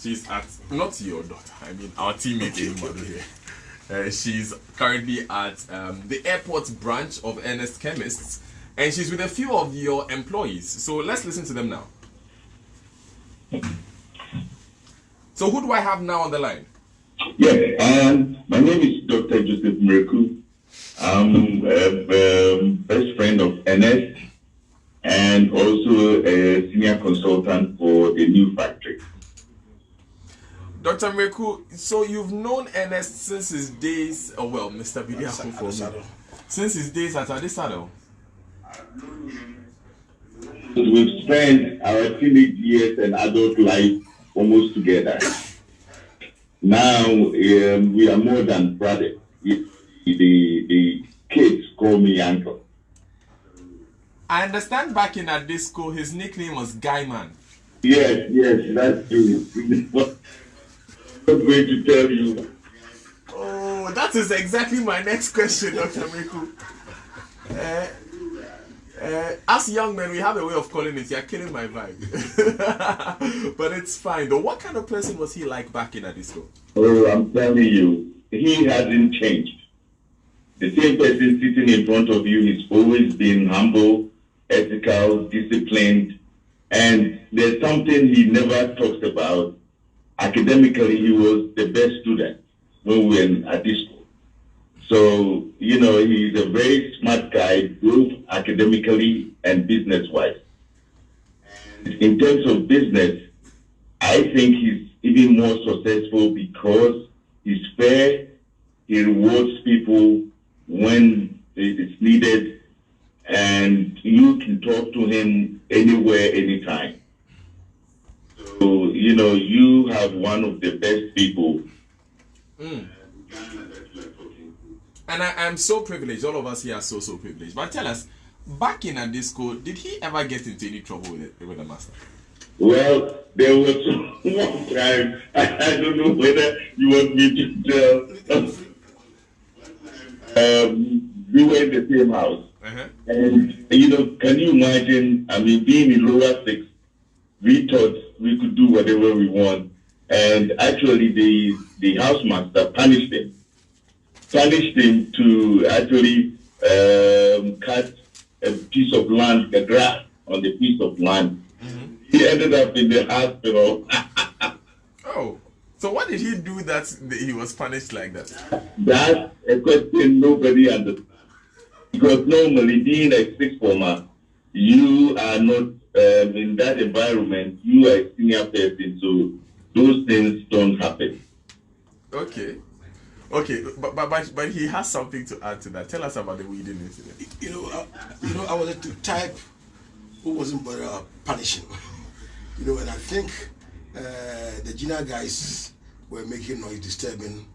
She's at, not your daughter, I mean our teammate in here. She's currently at the airport branch of Ernest Chemists, and she's with a few of your employees. So let's listen to them now. So who do I have now on the line? Yeah, my name is Dr. Joseph Miracle. I'm a best friend of Ernest and also a senior consultant for the new factory. Dr. Miracle, so you've known Ernest since his days, Mr. Bidiako for me. Since his days at Adisado. We've spent our teenage years and adult life almost together. Now we are more than brothers. The kids call me uncle. I understand back in that disco, his nickname was Guy Man. Yes, that's true. I'm going to tell you. Oh, that is exactly my next question, Dr. Miku. As young men, we have a way of calling it, you're killing my vibe. But it's fine. Though, what kind of person was he like back in a disco? Oh, I'm telling you, he hasn't changed. The same person sitting in front of you, he's always been humble, ethical, disciplined, and there's something he never talks about. Academically, he was the best student when we were at this school. So, he's a very smart guy, both academically and business-wise. In terms of business, I think he's even more successful because he's fair, he rewards people when it is needed, and you can talk to him anywhere, anytime. So, you have one of the best people. And I'm so privileged. All of us here are so privileged. But tell us, back in a disco, did he ever get into any trouble with the master? Well, there was one time, I don't know whether you want me to tell. We were in the same house. And, can you imagine, being in lower six, we thought we could do whatever we want. And actually, the housemaster punished him to actually cut a piece of land, the grass on the piece of land. He ended up in the hospital. Oh, so what did he do that he was punished like that? That's a question nobody understands. Because normally, being a sixth former, you are not in that environment. You are a senior person, so those things don't happen. Okay, but he has something to add to that. Tell us about the weeding incident. I was the type who wasn't punishing. And I think the junior guys were making noise, disturbing,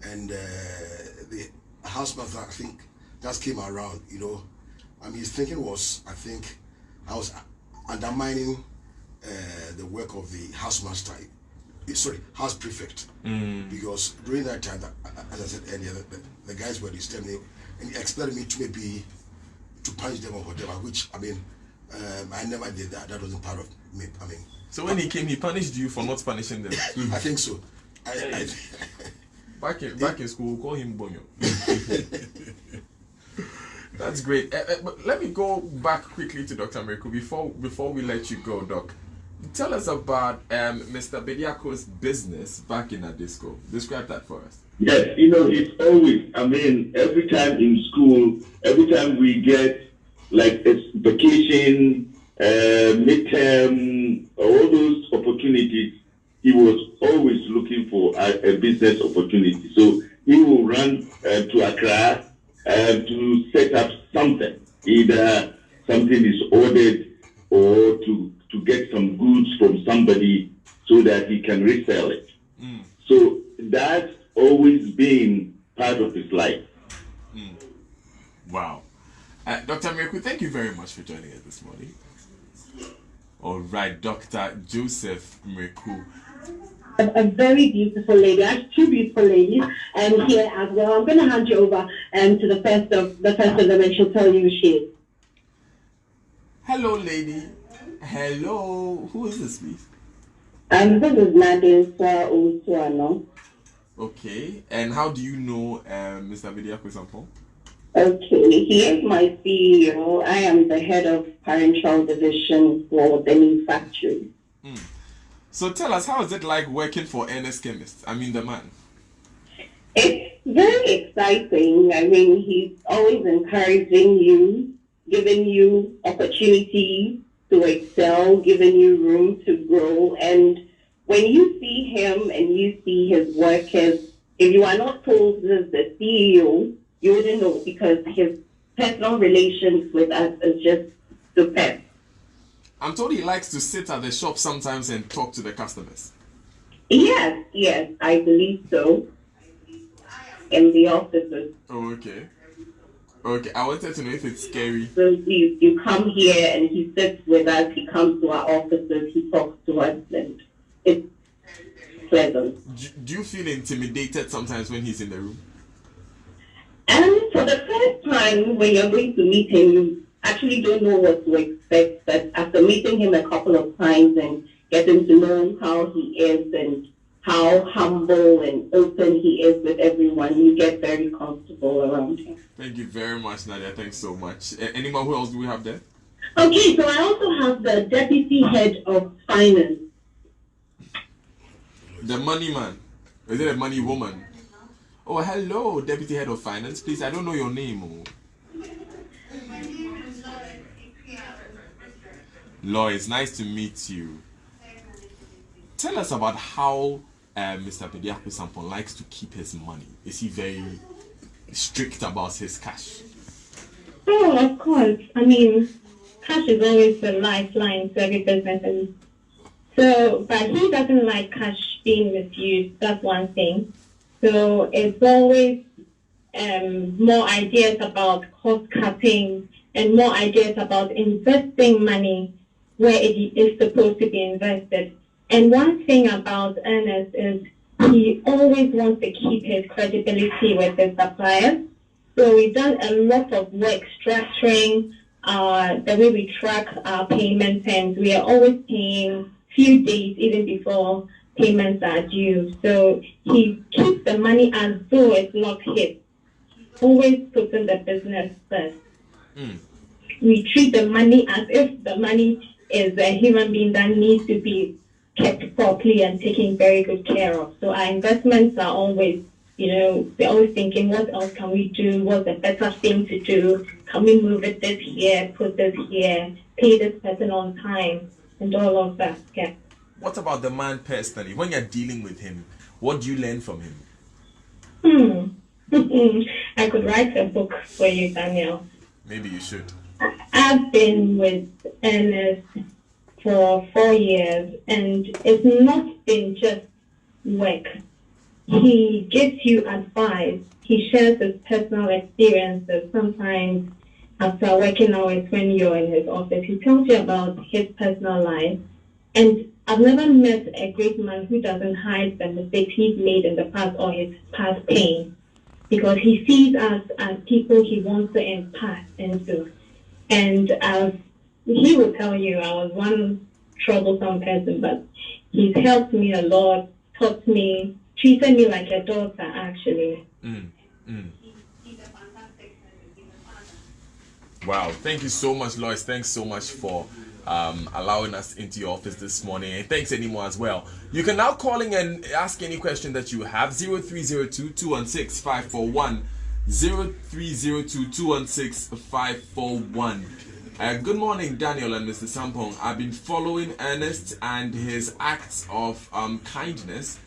and the housemaster, I think, just came around. His thinking was, I think, I was undermining the work of the housemaster. House prefect. Because during that time, as I said earlier, the guys were disturbing, and he expected me to maybe to punish them or whatever. Which I never did that. That wasn't part of me. So when he came, he punished you for not punishing them. I think so. Back in school, we'll call him Bonyo. That's great. But let me go back quickly to Dr. Miracle before we let you go, Doc. Tell us about Mr. Bediako's business back in Adisco. Describe that for us. Yes, it's always, every time in school, every time we get like a vacation, midterm, all those opportunities, he was always looking for a business opportunity. So he will run to Accra to set up something. Either something is ordered or to get some goods from somebody so that he can resell it. So that's always been part of his life. Wow. Dr. Miracle, thank you very much for joining us this morning. All right, Dr. Joseph Miracle. A very beautiful lady, actually two beautiful ladies, here as well. I'm going to hand you over to the first of them, and she'll tell you who she is. Hello, lady. Hello. Who is this, please? This is Nadia Usuano. Okay, and how do you know Mr. Bediako Sampong? Okay, he is my CEO. I am the head of parental division for the new factory. So tell us, how is it like working for Ernest Chemists? I mean, the man. It's very exciting. I mean, he's always encouraging you, giving you opportunities to excel, giving you room to grow. And when you see him and you see his workers, if you are not told this is the CEO, you wouldn't know, because his personal relations with us is just superb. I'm told he likes to sit at the shop sometimes and talk to the customers. Yes, I believe so. In the offices. Oh, okay. Okay, I wanted to know if it's scary. So you come here and he sits with us, he comes to our offices, he talks to us, and it's pleasant. Do you feel intimidated sometimes when he's in the room? And for the first time, when you're going to meet him, you actually don't know what to expect. But after meeting him a couple of times and getting to know how he is and how humble and open he is with everyone, you get very comfortable around him. Thank you very much, Nadia. Thanks so much. Anyone, who else do we have there? Okay, so I also have the deputy head of finance. The money man. Is it a money woman? Oh, hello, deputy head of finance. Please, I don't know your name. Oh. Lois, nice to meet you. Tell us about how Mr. Bediako Sampong likes to keep his money. Is he very strict about his cash? Oh, of course. I mean, cash is always the lifeline to every business. And so, but he doesn't like cash being misused. That's one thing. So it's always more ideas about cost cutting and more ideas about investing money where it is supposed to be invested. And one thing about Ernest is he always wants to keep his credibility with his suppliers. So we've done a lot of work structuring the way we track our payments, and we are always paying few days even before payments are due. So he keeps the money as though it's not his. Always putting the business first. We treat the money as if the money is a human being that needs to be kept properly and taken very good care of. So our investments are always, we're always thinking, what else can we do? What's the better thing to do? Can we move it this here, put this here, pay this person on time, and all of that? Yeah. What about the man personally? When you're dealing with him, what do you learn from him? I could write a book for you, Daniel. Maybe you should. I've been with Ernest for 4 years, and it's not been just work. He gives you advice. He shares his personal experiences. Sometimes after working hours when you're in his office, he tells you about his personal life. And I've never met a great man who doesn't hide the mistakes he's made in the past or his past pain, because he sees us as people he wants to impart into. And as he will tell you, I was one troublesome person, but he's helped me a lot, taught me, treated me like a daughter, actually. Wow, thank you so much, Lois. Thanks so much for allowing us into your office this morning, and thanks anymore as well. You can now call in and ask any question that you have. 0302-216-541, 0302-216-541. Good morning, Daniel and Mr. Sampong. I've been following Ernest and his acts of kindness,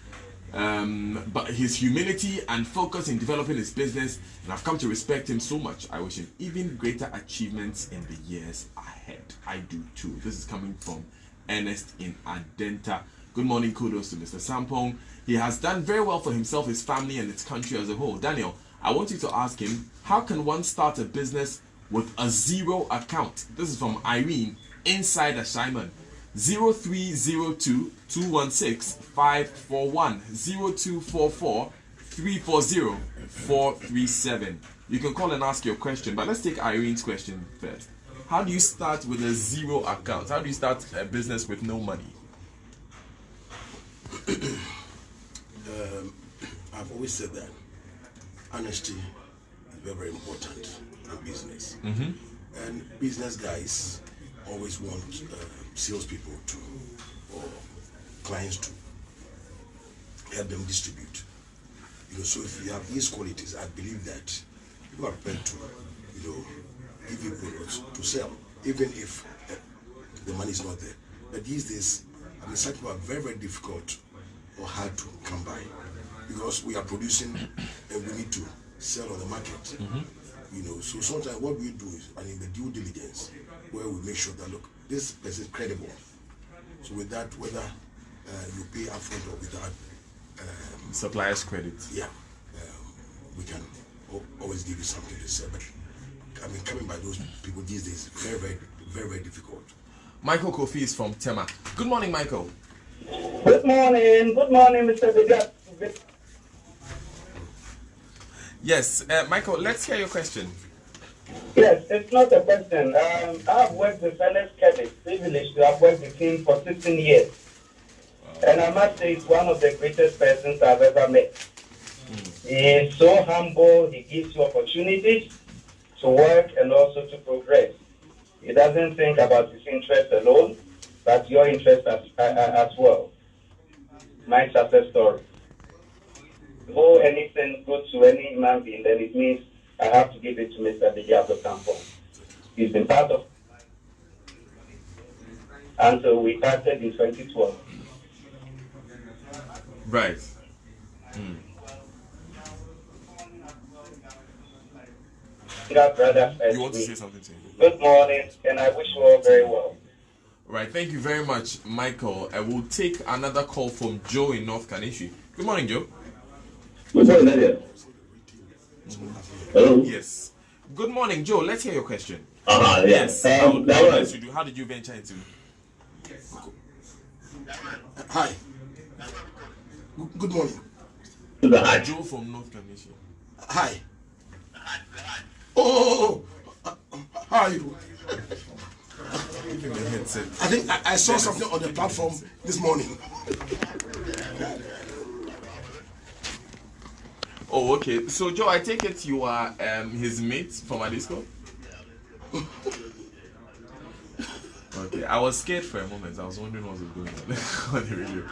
but his humility and focus in developing his business, and I've come to respect him so much. I wish him even greater achievements in the years ahead. I do too. This is coming from Ernest in Adenta. Good morning, kudos to Mr. Sampong. He has done very well for himself, his family, and its country as a whole. Daniel, I want you to ask him, how can one start a business with a zero account? This is from Irene inside Ashaiman. 0302-216-541, 0244-340-437. You can call and ask your question, but let's take Irene's question first. How do you start with a zero account? How do you start a business with no money? I've always said that honesty is very, very important in business. And business guys always want salespeople to, or clients to help them distribute. So if you have these qualities, I believe that people are prepared to, give you products to sell, even if the money is not there. But these days, such people are very, very difficult or hard to come by because we are producing and we need to sell on the market. So sometimes what we do is, the due diligence, where we make sure that, look, this person is credible. So with that, whether you pay upfront or without suppliers credit, we can always give you something to sell. But coming by those people these days, very, very, very, very difficult. Michael Kofi is from Tema. Good morning, Michael. Good morning, Mr. Bigat. Yes, Michael, let's hear your question. Yes, it's not a question. I've worked with Ernest Chemists, privileged to have worked with him for 16 years. And I must say, he's one of the greatest persons I've ever met. He is so humble, he gives you opportunities to work and also to progress. He doesn't think about his interest alone, but your interest as well. My success story. Before anything good to any human being, then it means I have to give it to Mr. Bigiato Campo. He's been part of until we started in 2012. Right. You want to say something to him? Good morning, and I wish you all very well. Right, thank you very much, Michael. I will take another call from Joe in North Kanishi. Good morning, Joe. Good morning, Nadia. Hello? Yes. Good morning, Joe. Let's hear your question. Yes. How did you venture into? Hi. Good morning. Joe from North Kanishi. Hi. Oh, how are you? Give him a headset. I think I saw something on the platform this morning. Oh, okay. So, Joe, I take it you are his mate from a disco? Okay, I was scared for a moment. I was wondering what was going on on the radio.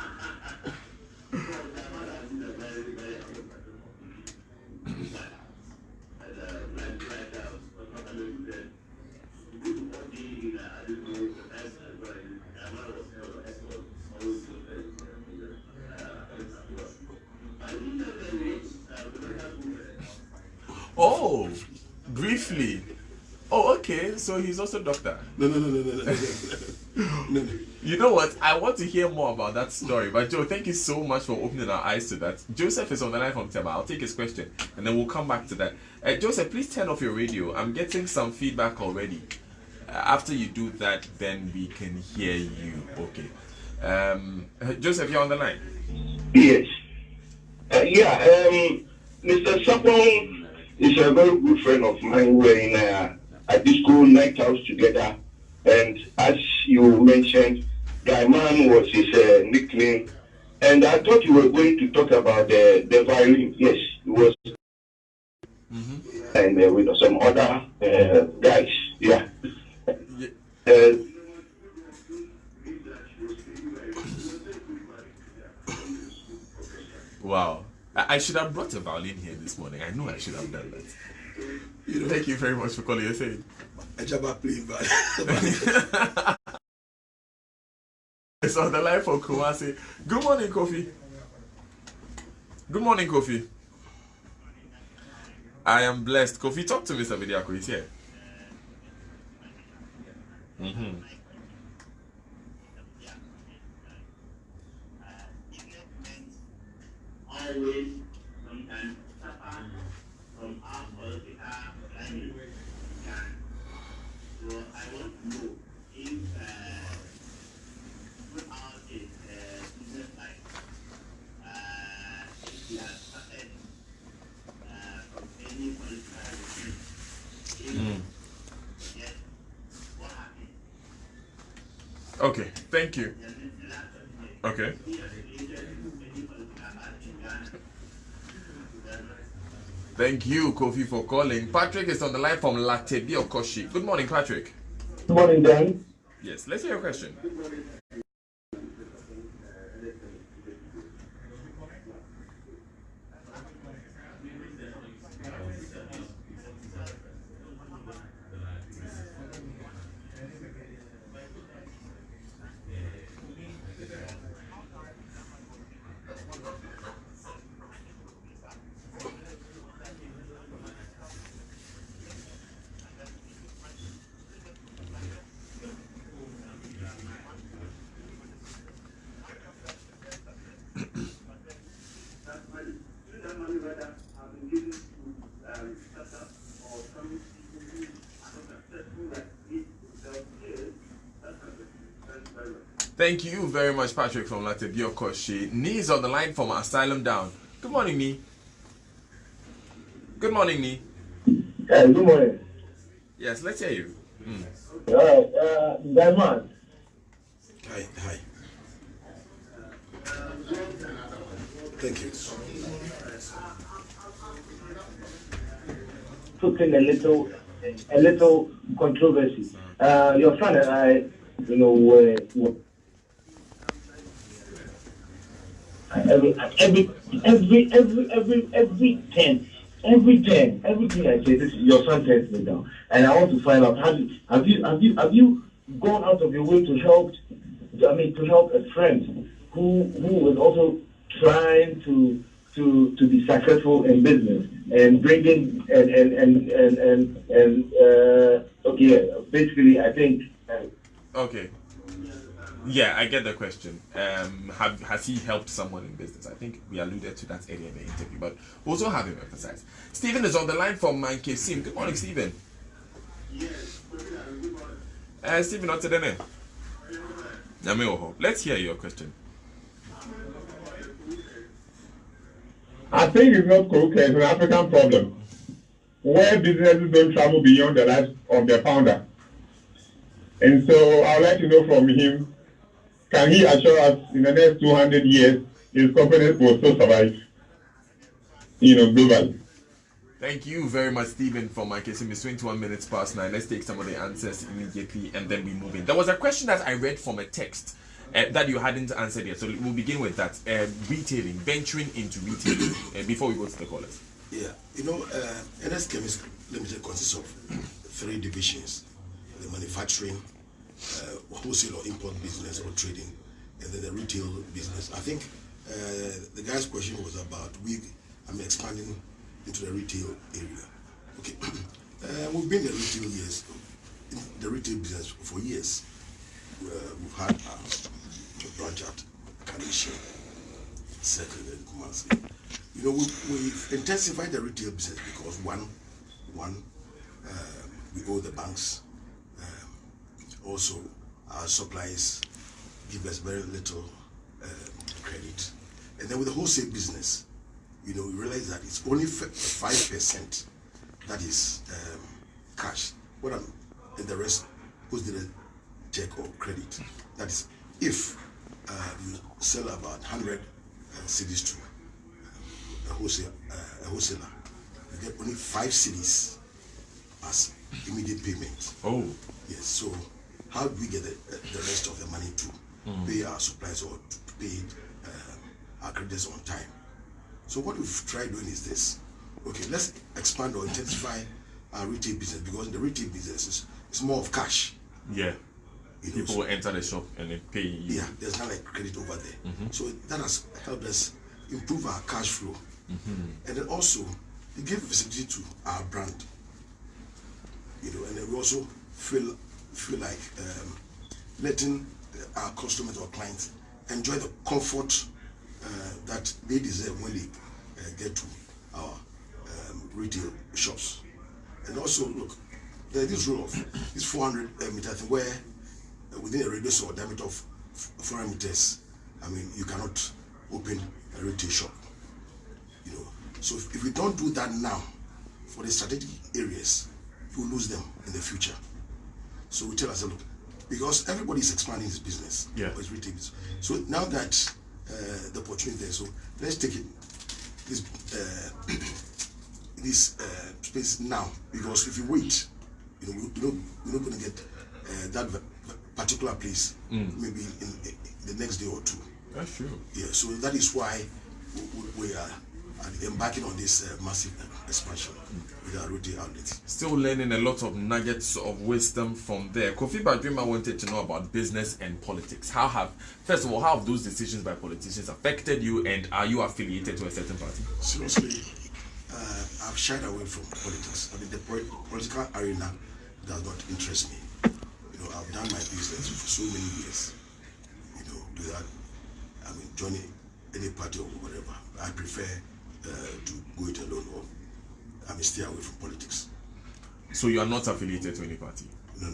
Oh, briefly. Oh, okay. So he's also a doctor. No. You know what? I want to hear more about that story. But Joe, thank you so much for opening our eyes to that. Joseph is on the line from Tema. I'll take his question and then we'll come back to that. Joseph, please turn off your radio. I'm getting some feedback already. After you do that, then we can hear you. Okay. Joseph, you're on the line. Yes. Mr. Sapong is a very good friend of mine. We're in a disco night house together. And as you mentioned, Gaiman was his nickname. And I thought you were going to talk about the violin. Yes, it was. And with some other guys. Yeah. Wow. I should have brought a violin here this morning. I know I should have done that. Thank you very much for calling. You're saying. It's on the line for Kumasi. Good morning, Kofi. Good morning, Kofi. I am blessed. Kofi, talk to Mr. Bidiako. He's here. Always, sometimes, from our political climate. So I want to know if throughout his business life, if he has started from any political regime. Yes, what happened? Okay, thank you. Thank you, Kofi, for calling. Patrick is on the line from Latebia Okoshi. Good morning, Patrick. Good morning, Dan. Yes, let's hear your question. Thank you very much, Patrick from Latebia Okoshi. Nee is on the line from Asylum Down. Good morning, Nee. Good morning, Nee. Good morning. Yes, let's hear you. All right, Diamond. Hi. Thank you. Put in a little controversy. Your son and I, were every 10, everything I say, your son turns me down, and I want to find out have you gone out of your way to help? To help a friend who was also trying to be successful in business and bringing basically I think. Okay. Yeah, I get the question. Has he helped someone in business? I think we alluded to that earlier in the interview, but we also have him emphasize. Stephen is on the line from Mankesim. Good morning, Stephen. Yes. Stephen, what's the name? Let's hear your question. I think it's not crooked, it's an African problem where businesses don't travel beyond the life of their founder. And so I would like to know from him, can he assure us in the next 200 years his company will still survive, globally? Thank you very much, Stephen, from my case. It's 21 minutes past 9. Let's take some of the answers immediately and then we move in. There was a question that I read from a text that you hadn't answered yet. So we'll begin with that. Retailing, venturing into retailing before we go to the callers. Yeah, Ernest Chemists Limited consists of 3 divisions: the manufacturing, wholesale or import business or trading, and then the retail business. I think the guy's question was about expanding into the retail area. Okay, we've been in the retail business for years. We've had a branch at Kalisha, Circle, and Kumasi. We've intensified the retail business because one, we owe the banks. Also, our suppliers give us very little credit. And then with the wholesale business, we realize that it's only 5% that is cash. And the rest goes to the check or credit. That is, if you sell about 100 cedis to a wholesaler, you get only 5 cedis as immediate payment. Oh. Yes, so how do we get the rest of the money to pay our suppliers or to pay our creditors on time? So what we've tried doing is this. Okay, let's expand or intensify our retail business, because in the retail business it's more of cash. Yeah. People will enter the shop and they pay you. Yeah, there's not like credit over there. So that has helped us improve our cash flow. And then also it gives visibility to our brand. And then we also feel like letting our customers or clients enjoy the comfort that they deserve when they get to our retail shops. And also, look, there's this rule of this 400 meter thing where within a radius or diameter of 400 meters, you cannot open a retail shop. So if we don't do that now for the strategic areas, we'll lose them in the future. So we tell ourselves, look, because everybody is expanding his business, his retail business. So now that the opportunity is there, so let's take it. this space now, because if you wait, you're not going to get that particular place maybe in the next day or two. That's true. Yeah, so that is why we are embarking on this massive expansion with our retail outlets. Still learning a lot of nuggets of wisdom from there. Kofi Badrima wanted to know about business and politics. First of all, how have those decisions by politicians affected you, and are you affiliated to a certain party? Seriously, I've shied away from politics. I mean, the political arena does not interest me. I've done my business for so many years. Without, joining any party or whatever. I prefer to go it alone, or stay away from politics. So you are not affiliated to any party? No.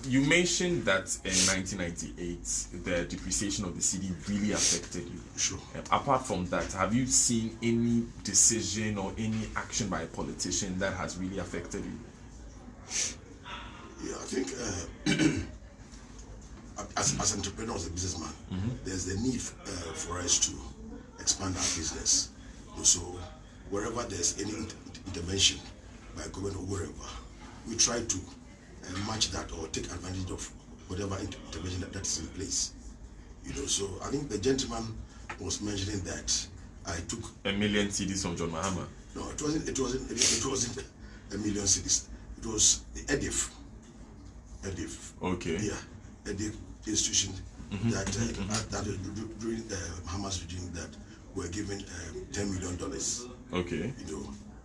You mentioned that in 1998 the depreciation of the cedi really affected you. Sure. Apart from that, have you seen any decision or any action by a politician that has really affected you? Yeah, I think as entrepreneurs, as a businessman, there's the need for us to expand our business. So wherever there's any intervention by government or wherever, we try to match that or take advantage of whatever intervention that's in place. So I think the gentleman was mentioning that I took 1 million cedis from John Mahama. No, it wasn't 1 million cedis. It was the EDIF. Okay. Yeah, EDIF institution that during Hamas regime that were given $10 million. Okay.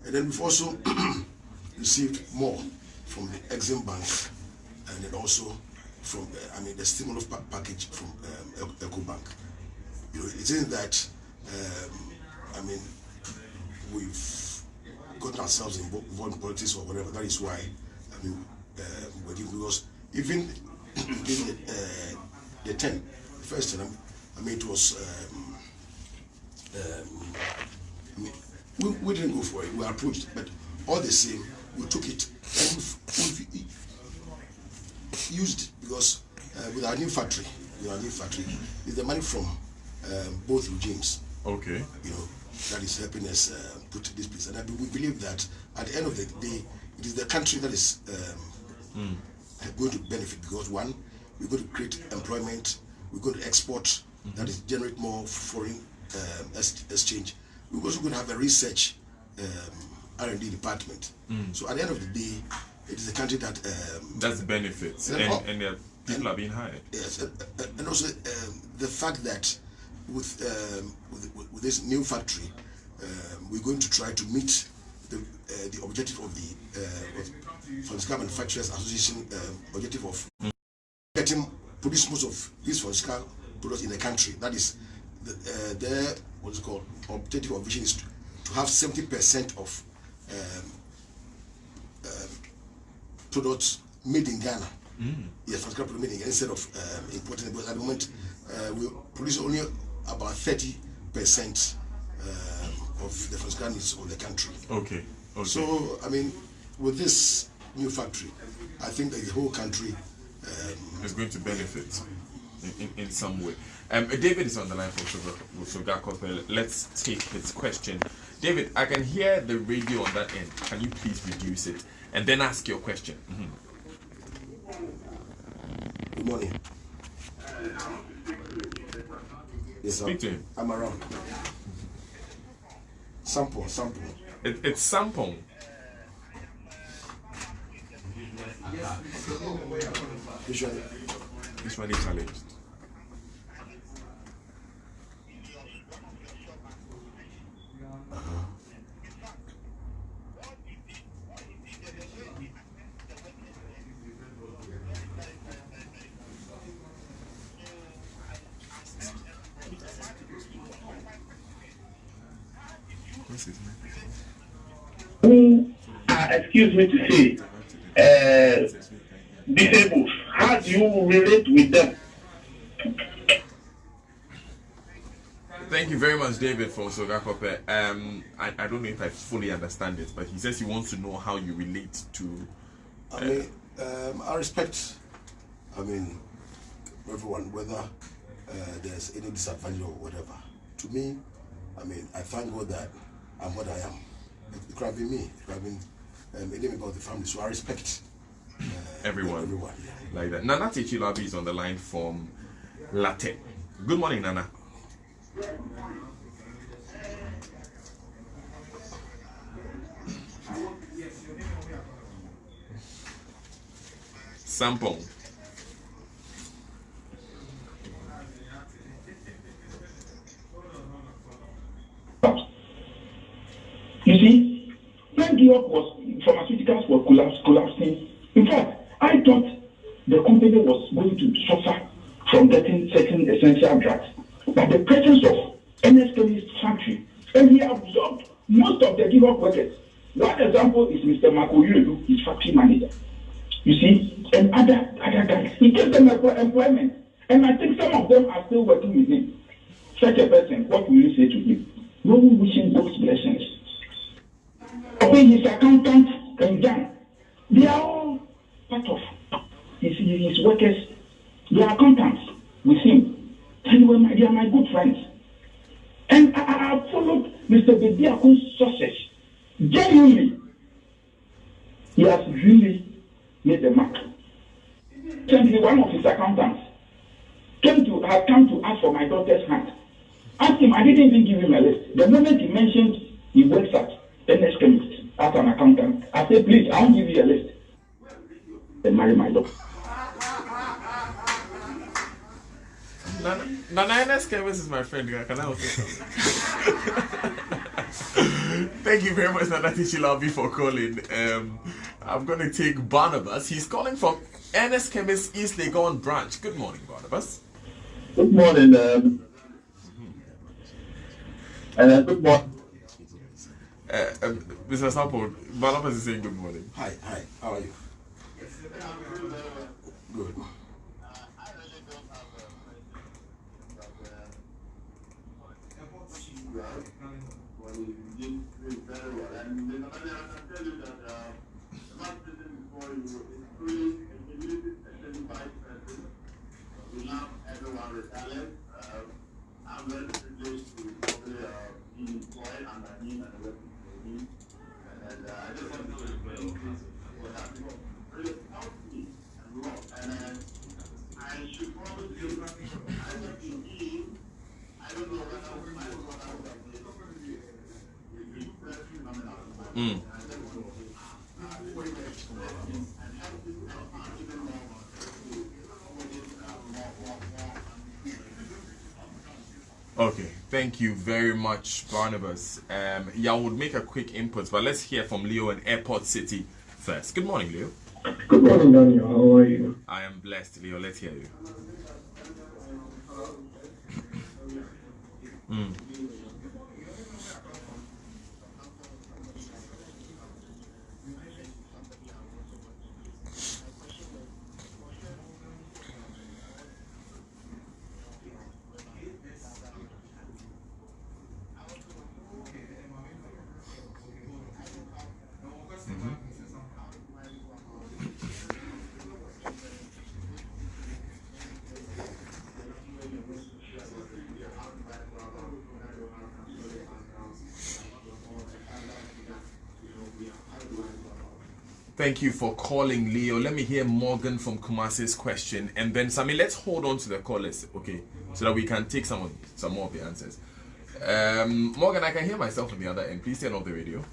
And then we've also received more from the Exim Bank, and then also from the stimulus package from Eco Bank. It isn't that we've gotten ourselves involved in politics or whatever. That is why we're giving, because even the 10, the first 10, it was we didn't go for it. We were approached, but all the same, we took it and we've used it, because with our new factory, is the money from both regimes. Okay. That is helping us put this place, and we believe that at the end of the day, it is the country that is going to benefit, because one, we're going to create employment, we're going to export, that is generate more foreign exchange. We're also going to have a research R&D department. So at the end of the day, it is a country that that's the benefits, and people are being hired. Yes, and also the fact that with this new factory, we're going to try to meet the objective of the Pharmaceutical Manufacturers Association objective of produce most of these pharmaceutical products in the country. That is their objective or vision is to have 70% of products made in Ghana. Yes, pharmaceutical products made in Ghana instead of importing. Because at the moment we produce only about 30% of the pharmaceutical needs of the country. Okay. So with this new factory, I think that the whole country is going to benefit in some way. David is on the line from Sogakop. Let's take his question. David, I can hear the radio on that end. Can you please reduce it and then ask your question? Good morning. Yes, Speak to him. I'm around. Sample. It's Sampong. Visually challenged. Excuse me to say, disabled, how do you relate with them? Thank you very much, David, for Sogakope. I don't know if I fully understand it, but he says he wants to know how you relate to. I respect, everyone, whether there's any disadvantage or whatever. To me, I thank God that I'm what I am. It could have been me. It could have been a name about the family. So I respect everyone. Everyone, yeah. Like that. Nana Techilabi is on the line from Latte. Good morning, Nana. Sampong. You see, when the pharmaceuticals were collapsing, in fact, I thought the company was going to suffer from getting certain essential drugs. But the presence of Ernest Chemists factory, and he absorbed most of the give-up workers. One example is Mr. Makoyuru, his factory manager. You see, and other guys. He gave them employment. And I think some of them are still working with him. Such a person, what will you say to him? No one wishing those blessings. Okay, his accountant and Jan, they are all part of his workers. They are accountants with him. And they are my good friends. And I have followed Mr. Bediako's success. Genuinely, he has really made the mark. Recently, one of his accountants had come to ask for my daughter's hand. Asked him, I didn't even give him a list. The moment he mentioned he works at Ernest Chemists as an accountant, I said, please, I won't give you a list. Then marry my daughter. Nana Ernest Chemists is my friend. Can I also say Thank you very much, Nana Tishilabi, for calling. I'm going to take Barnabas. He's calling from Ernest Chemists East Legon branch. Good morning, Barnabas. Good morning. Good morning. Mr. Sample, Barnabas is saying good morning. Hi, how are you? Good. I'm very privileged to probably be employed under him and working for him. And I just want to say what that really helped me a lot. And I should probably say, I work in him. I don't know whether my brother would have been very phenomenal. And I just want to say, and help this even more Okay, thank you very much, Barnabas. Yeah, I would make a quick input, but let's hear from Leo in Airport City first. Good morning, Leo. Good morning, Daniel. How are you? I am blessed, Leo. Let's hear you. Thank you for calling, Leo. Let me hear Morgan from Kumasi's question, and then Sami, let's hold on to the callers, okay, so that we can take some more of the answers. Morgan, I can hear myself on the other end. Please turn off the radio.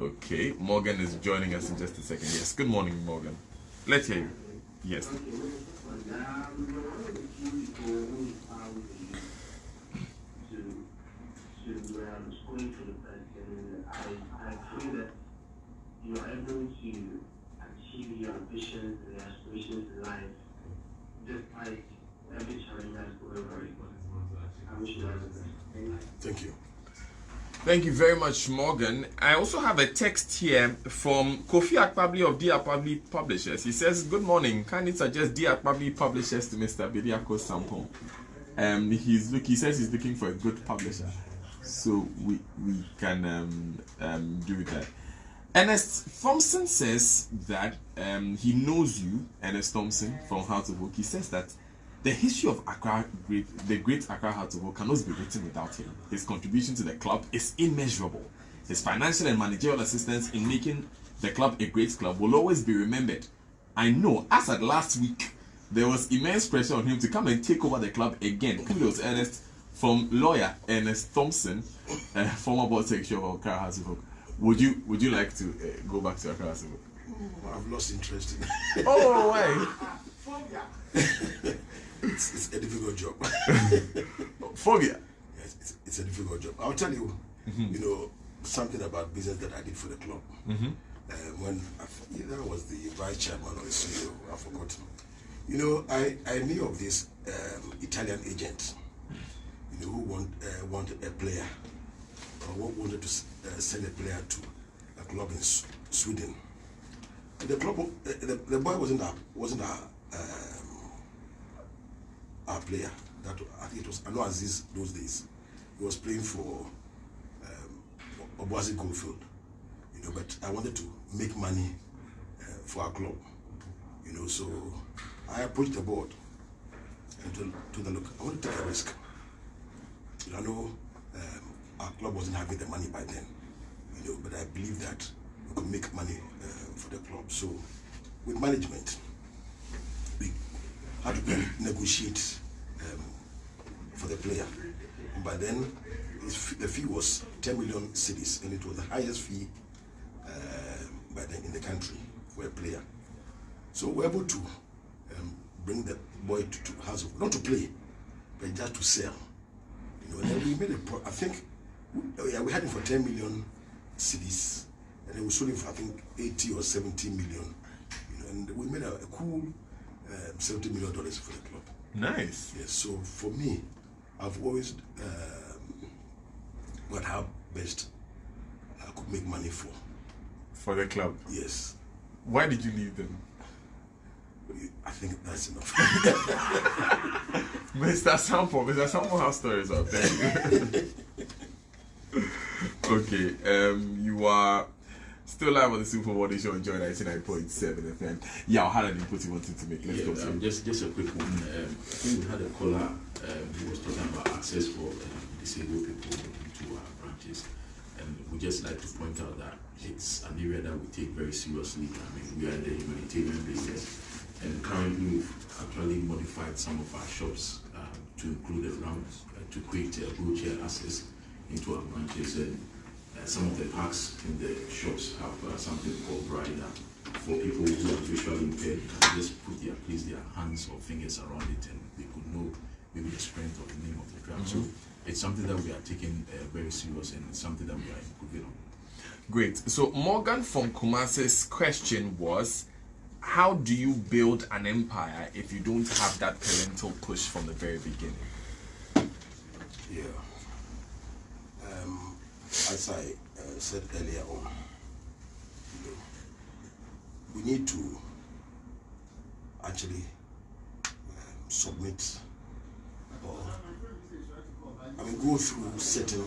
Okay, Morgan is joining us in just a second. Yes, good morning, Morgan. Let's hear you. Yes. I feel that you are able to achieve your ambitions and your aspirations in life despite every challenge that's going on. I wish you all the best. Thank you. Thank you very much, Morgan. I also have a text here from Kofi Akpabli of D. Akpabli Publishers. He says, good morning. Kindly suggest D. Akpabli Publishers to Mr. Bediako Sampon. He says he's looking for a good publisher. So we can do that. Ernest Thompson says that he knows you, Ernest Thompson from How to Book. He says that The history of Accra, the great Accra Hearts of Oak, cannot be written without him. His contribution to the club is immeasurable. His financial and managerial assistance in making the club a great club will always be remembered. I know, as at last week, there was immense pressure on him to come and take over the club again. Kudos, Ernest, from lawyer Ernest Thompson, former board secretary of Accra Hearts of Oak. Would you like to go back to Accra Hearts of Oak? I've lost interest in it. Oh, why? It's a difficult job. Phobia. Yes, it's a difficult job. I'll tell you, you know, something about business that I did for the club. When either was the vice chairman or the CEO, I've forgotten. You know, I knew of this Italian agent, you know, who wanted a player, or wanted to send a player to a club in Sweden. The club, the boy wasn't our player. That I think it was Anu Aziz those days. He was playing for Obuasi Goldfield, you know. But I wanted to make money for our club, you know. So I approached the board and to the look. I want to take a risk. I know our club wasn't having the money by then, you know. But I believe that we could make money for the club. So with management, we had to negotiate for the player. And by then, the fee was 10 million cedis, and it was the highest fee by then in the country for a player. So we were able to bring the boy to House of, not to play, but just to sell. You know, and then we made I think we had him for 10 million cedis, and then we sold him for I think 80 or 70 million. You know, and we made a cool $70 million for the club. Nice. Yes. So for me, I've always got how best I could make money for the club. Yes. Why did you leave them? I think that's enough. Mr. Sample has stories out there. Okay. You are still live on the Super Bowl Show on Joy 99.7 FM. Yeah, how did you put you wanted to make? Let's go. Just a quick one. I think we had a caller who was talking about access for disabled people into our branches, and we just like to point out that it's an area that we take very seriously. I mean, we are in the humanitarian business, and currently we've actually modified some of our shops to include a ramp to create a wheelchair access into our branches, and some of the parks in the shops have something called rider for people who are visually impaired. Can just place their hands or fingers around it, and they could know maybe the strength or the name of the drug. So it's something that we are taking very serious, and it's something that we are improving on. Great. So Morgan from Kumasi's question was, how do you build an empire if you don't have that parental push from the very beginning? Yeah. As I said earlier on, you know, we need to actually submit or go through certain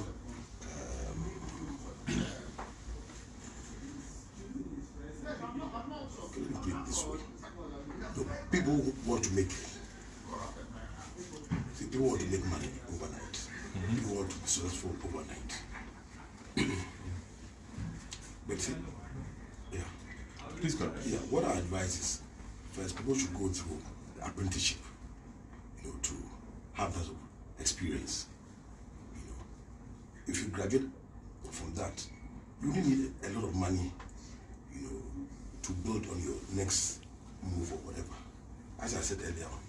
let me put it this way. No, people want to make money overnight. People want to be successful overnight. But yeah, please go ahead. Yeah, what I advise is, first, people should go through the apprenticeship, you know, to have that experience. You know, if you graduate from that, you really need a lot of money, you know, to build on your next move or whatever. As I said earlier on,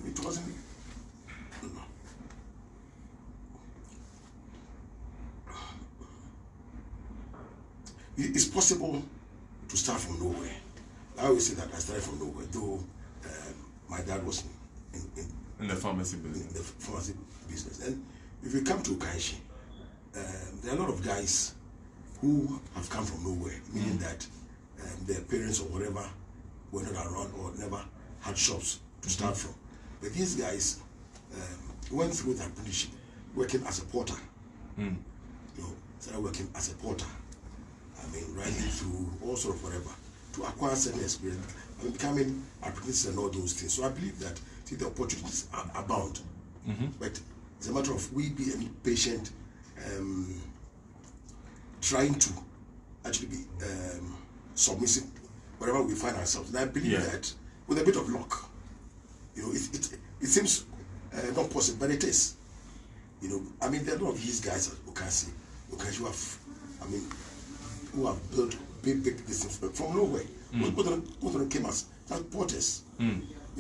it wasn't. No. It's possible to start from nowhere. I always say that I started from nowhere, though my dad was in the pharmacy business. In the pharmacy business. And if you come to Ukaishi, there are a lot of guys who have come from nowhere, meaning that their parents or whatever were not around or never had shops to start from. But these guys went through the apprenticeship, working as a porter. You know, started working as a porter. I mean, riding through all sort of whatever to acquire certain experience, becoming apprentices and all those things. So I believe that the opportunities abound. But it's a matter of we being patient, trying to actually be submissive wherever we find ourselves. And I believe that with a bit of luck, it seems not possible, but it is. There are a lot of these guys who can see, who have built big business from nowhere. Most of them came as porters.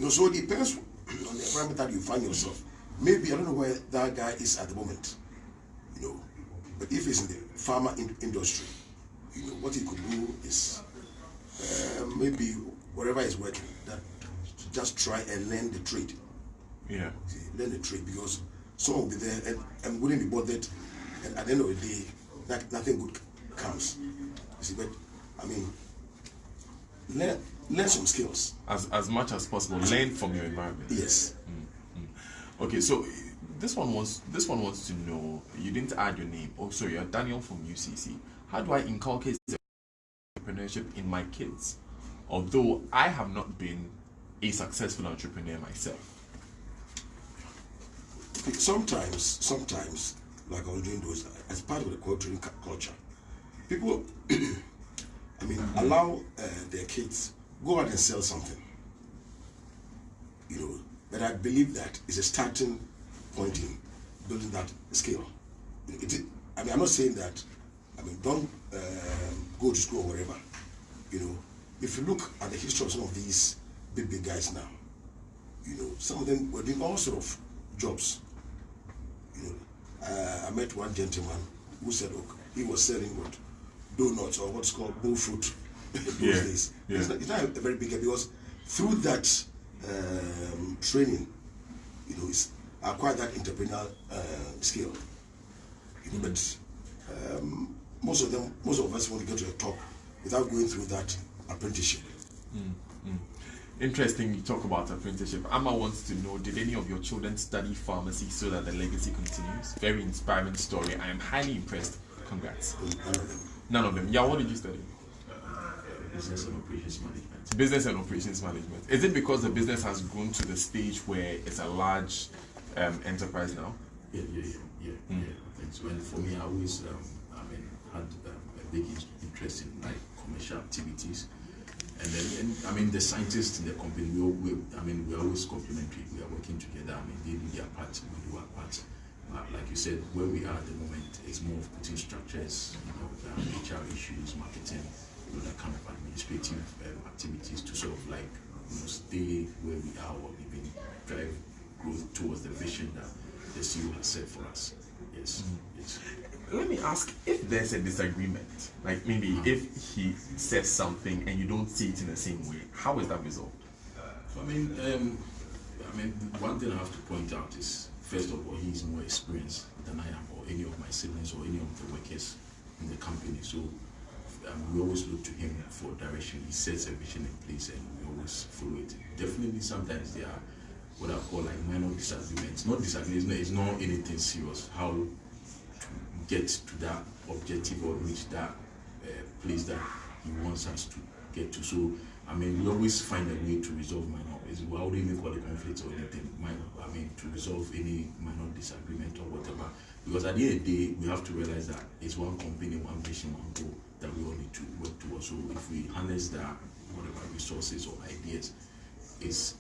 So it depends on the environment that you find yourself. Maybe I don't know where that guy is at the moment. But if he's in the pharma industry, what he could do is maybe wherever he's working, that just try and learn the trade. Learn the trade, because someone will be there and wouldn't be bothered, and at the end of the day, nothing good comes. But learn some skills as much as possible. Learn from your environment. Yes. Okay, so this one wants to know, you didn't add your name. Oh, sorry, you're Daniel from UCC. How do I inculcate entrepreneurship in my kids, although I have not been a successful entrepreneur myself? Okay, sometimes, like I was doing those, as part of the culture, people, allow their kids go out and sell something. But I believe that is a starting point in building that skill. I'm not saying that. Don't go to school or wherever. If you look at the history of some of these big guys now, some of them were doing all sorts of jobs. I met one gentleman who said, he was selling donuts or what's called bull fruit those days. It's not a very big, because through that training, it's acquired that entrepreneurial skill. But most of us want to get to the top without going through that apprenticeship. Interesting, you talk about apprenticeship. Amma wants to know, did any of your children study pharmacy so that the legacy continues? Very inspiring story. I am highly impressed. Congrats. None of them. Yeah, what did you study? Business and operations management. Business and operations management. Is it because the business has grown to the stage where it's a large enterprise now? Yeah. And for me, I always had a big interest in commercial activities. And then, the scientists in the company, we're always complementary. We are working together. They do their part, we do our part. Like you said, where we are at the moment is more of putting structures, HR issues, marketing, that kind of administrative activities to sort of stay where we are, or even drive growth towards the vision that the CEO has set for us. Yes. Let me ask, if there's a disagreement, like maybe if he says something and you don't see it in the same way, how is that resolved? So, one thing I have to point out is, first of all, he's more experienced than I am, or any of my siblings, or any of the workers in the company. So we always look to him for direction. He sets a vision in place, and we always follow it. Definitely, sometimes there are what I call minor disagreements. Not disagreements, it's not anything serious. How to get to that objective or reach that place that he wants us to get to. So, we always find a way to resolve minor. I wouldn't even call it conflict or anything. To resolve any minor disagreement or whatever. Because at the end of the day, we have to realize that it's one company, one vision, one goal that we all need to work towards. So if we harness that, whatever resources or ideas, is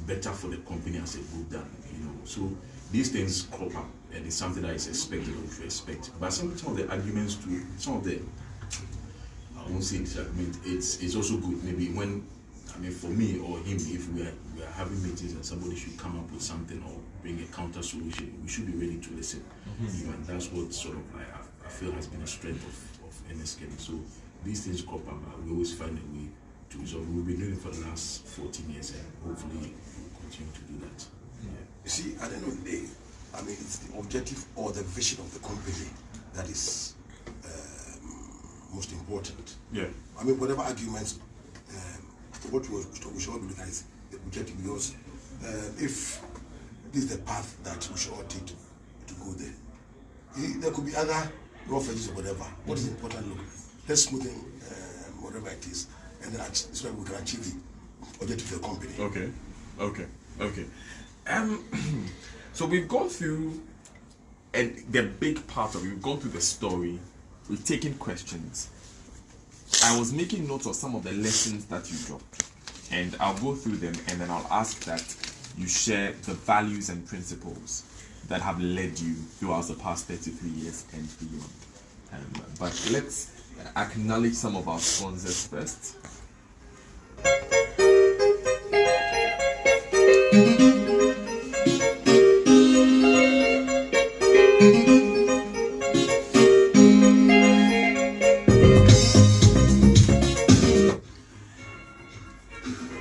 better for the company as a group than, So these things crop up, and it's something that is expected or to expect. But some of the arguments too, some of the, I won't say disagreement, it's also good. Maybe when, for me or him, if we are having meetings and somebody should come up with something or bring a counter solution, we should be ready to listen. And that's what sort of I feel has been a strength of Ernest Chemists. So these things crop up, we always find a way to resolve. We've been doing it for the last 14 years, and hopefully we'll continue to do that. You see, at the end of the day, it's the objective or the vision of the company that is most important. Whatever arguments, what we should all be looking at is the objective, because if this is the path that we should all take to go there, there could be other rough edges or whatever. What is important? Look, let's smooth whatever it is. and then so that we can achieve the objective of the company. Okay. So we've gone through, and the big part of it, we've gone through the story, we've taken questions. I was making notes of some of the lessons that you dropped, and I'll go through them, and then I'll ask that you share the values and principles that have led you throughout the past 33 years and beyond. But let's acknowledge some of our sponsors first.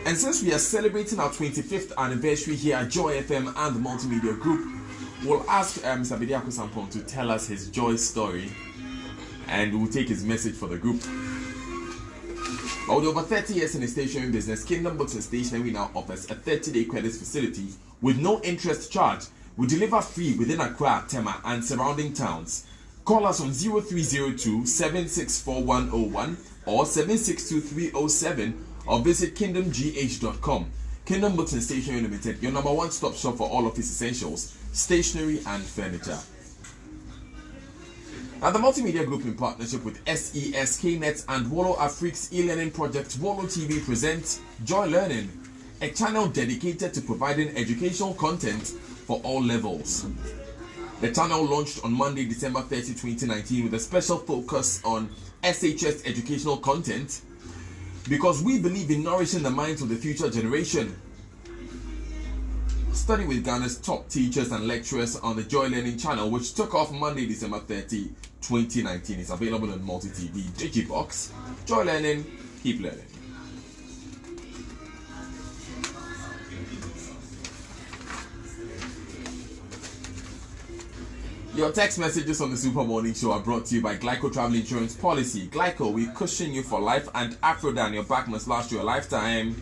And since we are celebrating our 25th anniversary here at Joy FM and the Multimedia Group, we'll ask Mr. Bediako Sampon to tell us his joy story, and we'll take his message for the group. With over 30 years in the stationery business, Kingdom Books and Stationery now offers a 30-day credit facility with no interest charge. We deliver free within Accra, Tema, and surrounding towns. Call us on 0302 764 101 or 762 307 or visit kingdomgh.com. Kingdom Books and Stationery Limited, your number one stop shop for all office essentials, stationery and furniture. Now, the Multimedia Group, in partnership with SES, KNET and Wallo Afrique's e-learning project, Wallo TV presents Joy Learning, a channel dedicated to providing educational content for all levels. The channel launched on Monday, December 30, 2019, with a special focus on SHS educational content, because we believe in nourishing the minds of the future generation. Study with Ghana's top teachers and lecturers on the Joy Learning channel, which took off Monday, December 30, 2019. It's available on Multi-TV, Digibox. Joy Learning, keep learning. Your text messages on the Super Morning Show are brought to you by Glyco Travel Insurance Policy. Glyco, we cushion you for life, and Afrodan, your back must last you a lifetime.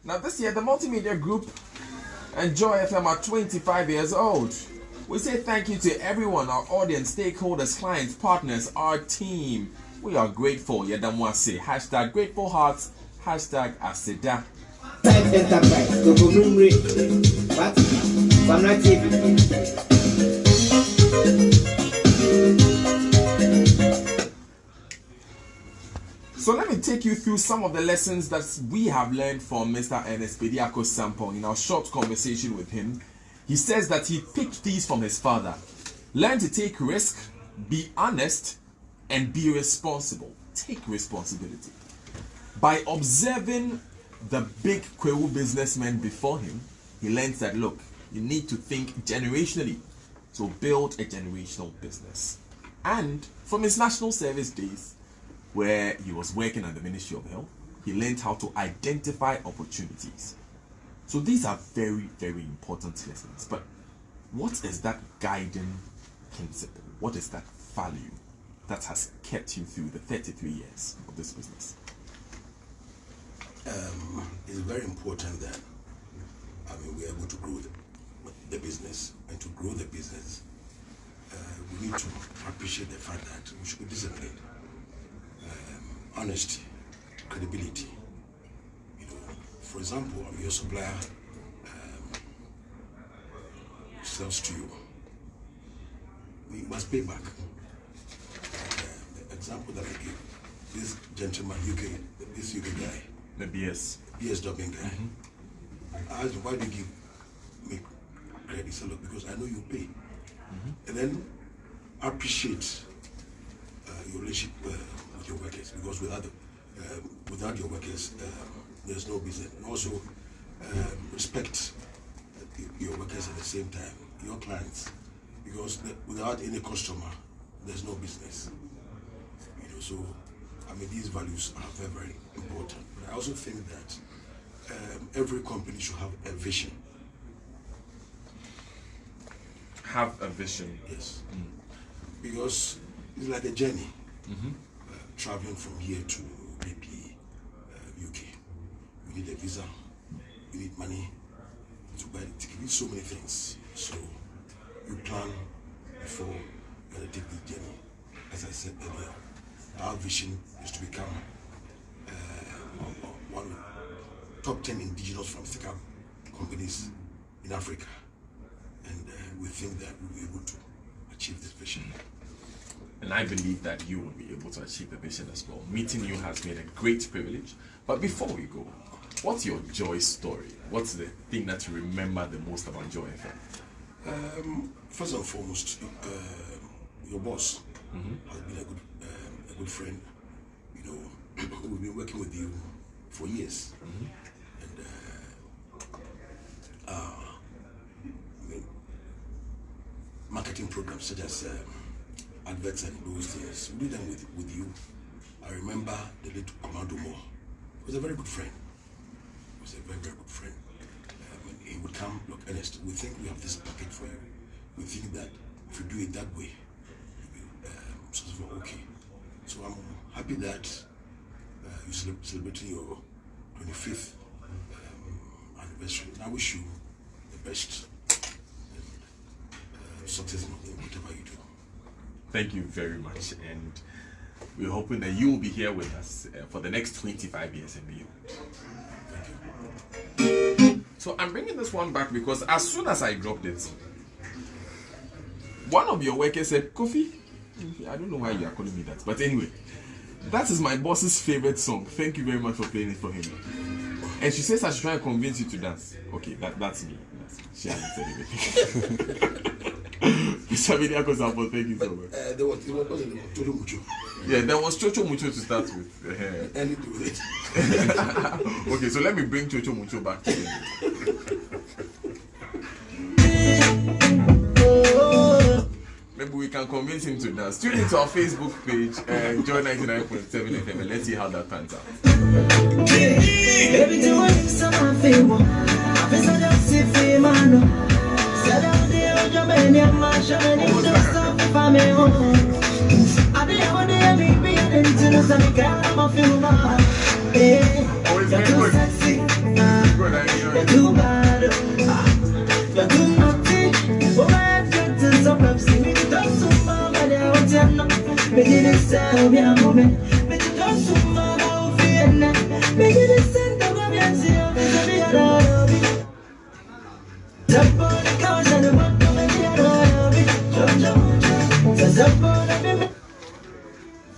Now this year, the Multimedia Group and Joy FM are 25 years old. We say thank you to everyone, our audience, stakeholders, clients, partners, our team. We are grateful. Yadamwase. Hashtag grateful hearts. Hashtag Aseda. So let me take you through some of the lessons that we have learned from Mr. Ernest Bediako Sampon in our short conversation with him. He says that he picked these from his father. Learn to take risk, be honest, and be responsible. Take responsibility. By observing the big Kwewu businessmen before him, he learns that, look, you need to think generationally to build a generational business. And from his national service days, where he was working at the Ministry of Health, he learned how to identify opportunities. So these are very, very important lessons. But what is that guiding principle? What is that value that has kept you through the 33 years of this business? It's very important that we're able to grow the business, and to grow the business, we need to appreciate the fact that we should be disciplined, honesty, credibility. For example, your supplier sells to you, we must pay back. The example that I give, this gentleman, this UK guy, the BS dubbing guy, I asked him, why do you give me credit? He said, look, because I know you pay. And then appreciate your relationship with your workers, because without your workers, there's no business. And also respect your workers at the same time, your clients, because without any customer, there's no business. So these values are very, very important. But I also think that every company should have a vision. Have a vision. Yes. Because it's like a journey. Traveling from here to maybe UK. You need a visa, you need money to buy the ticket. You need so many things. So you plan before you gotta take the journey. As I said earlier, our vision is to become one of the top 10 indigenous pharmaceutical companies in Africa. And we think that we'll be able to achieve this vision. And I believe that you will be able to achieve the vision as well. Meeting you has been a great privilege. But before we go, what's your joy story? What's the thing that you remember the most about Joy FM? First and foremost, your boss has been a good friend. You know, we've been working with you for years, and marketing programs such as adverts and those things, we do them with you. I remember the late Commando Moore. He was a very good friend. He was a very, very good friend. He would come, look, Ernest, we think we have this package for you. We think that if you do it that way, sort of okay. So I'm happy that you're celebrating your 25th anniversary. And I wish you the best and success in whatever you do. Thank you very much, and we're hoping that you will be here with us for the next 25 years and beyond. Thank you. So I'm bringing this one back because as soon as I dropped it, one of your workers said, Kofi, I don't know why you are calling me that, but anyway, that is my boss's favorite song. Thank you very much for playing it for him. And she says I should try and convince you to dance. Okay, that's me. She hasn't said anything. Mr. Vidiako Sampo, thank you so much. There was Chocho Mucho. Yeah, there was Chocho Mucho to start with. Anything with it. Okay, so let me bring Chocho Mucho back to you. Maybe we can convince him to dance. Tune into our Facebook page and join 99.7 FM and let's see how that pans out.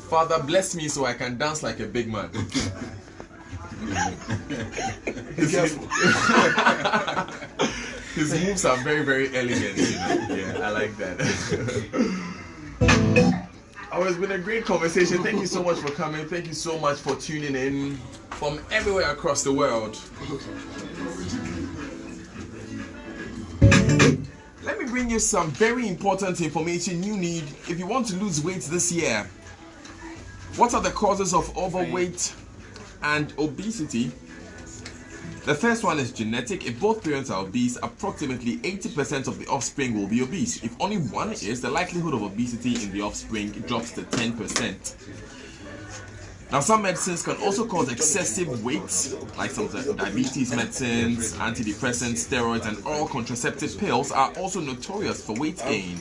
Father, bless me so I can dance like a big man. His moves are very, very elegant, you know. Yeah, I like that. Oh, it's been a great conversation. Thank you so much for coming. Thank you so much for tuning in from everywhere across the world. Let me bring you some very important information you need if you want to lose weight this year. What are the causes of overweight and obesity? The first one is genetic. If both parents are obese, approximately 80% of the offspring will be obese. If only one is, the likelihood of obesity in the offspring drops to 10%. Now, some medicines can also cause excessive weight, like some diabetes medicines, antidepressants, steroids, and oral contraceptive pills are also notorious for weight gain.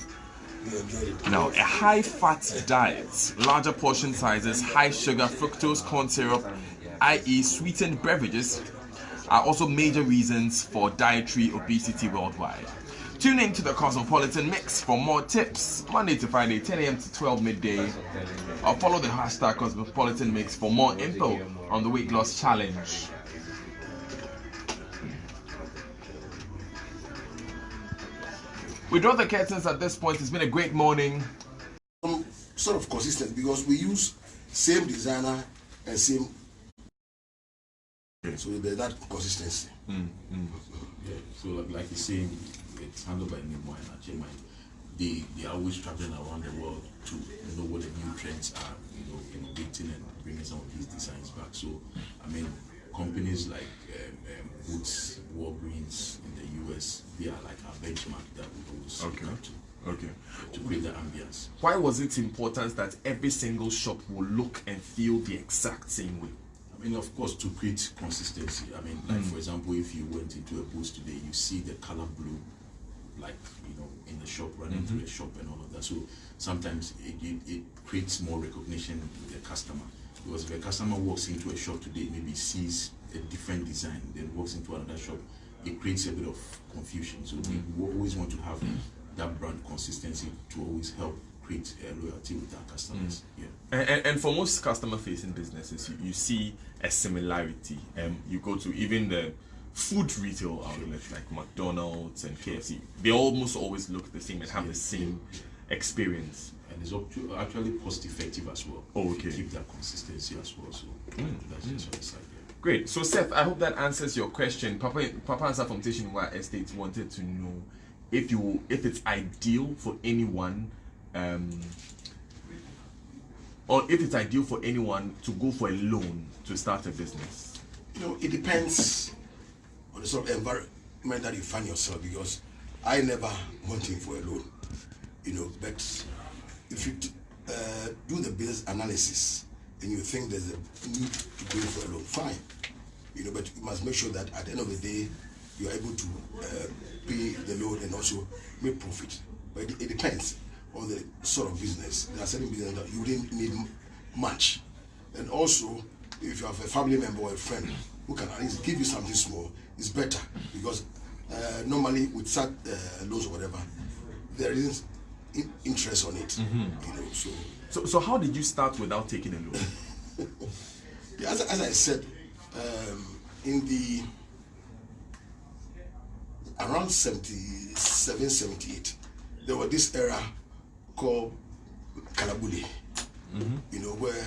Now, a high-fat diet, larger portion sizes, high sugar, fructose, corn syrup, i.e. sweetened beverages, are also major reasons for dietary obesity worldwide. Tune in to the Cosmopolitan Mix for more tips, Monday to Friday, 10 a.m. to 12 midday, or follow the hashtag Cosmopolitan Mix for more info on the weight loss challenge. We draw the curtains at this point. It's been a great morning. Sort of consistent because we use same designer and same. So there's that consistency. Yeah. So like you say, it's handled by Nemo and Achema. They are always traveling around the world to know what the new trends are, innovating and bringing some of these designs back. So I mean, companies like Boots, Walgreens in the US, they are like our benchmark that we always look up to. To create the ambience. Why was it important that every single shop will look and feel the exact same way? I mean, of course, to create consistency. I mean, like for example, if you went into a booth today, you see the color blue, like in the shop, running through the shop and all of that. So sometimes it creates more recognition with the customer. Because if a customer walks into a shop today, maybe sees a different design, then walks into another shop, it creates a bit of confusion. So we always want to have that brand consistency to always help create loyalty with our customers. Yeah. And for most customer-facing businesses, you see a similarity. You go to even the food retail outlets like McDonald's and KFC. They almost always look the same and have the same experience. And it's actually cost effective as well. Oh, okay. To keep that consistency as well. So that's just on the side. Yeah. Great. So Seth, I hope that answers your question. Papa Answer from Tashinwa Estate wanted to know if it's ideal for anyone, or if it's ideal for anyone to go for a loan to start a business. It depends on the sort of environment that you find yourself, because I never went in for a loan, but if you do the business analysis and you think there's a need to go for a loan, fine, but you must make sure that at the end of the day you are able to pay the loan and also make profit. But it depends on the sort of business. There are certain businesses that you wouldn't need much, and also if you have a family member or a friend who can at least give you something small, it's better, because normally with such loans or whatever, there isn't interest on it. So how did you start without taking a loan? Yeah, as I said, in the around 77, 78, there was this era called Kalabuli, where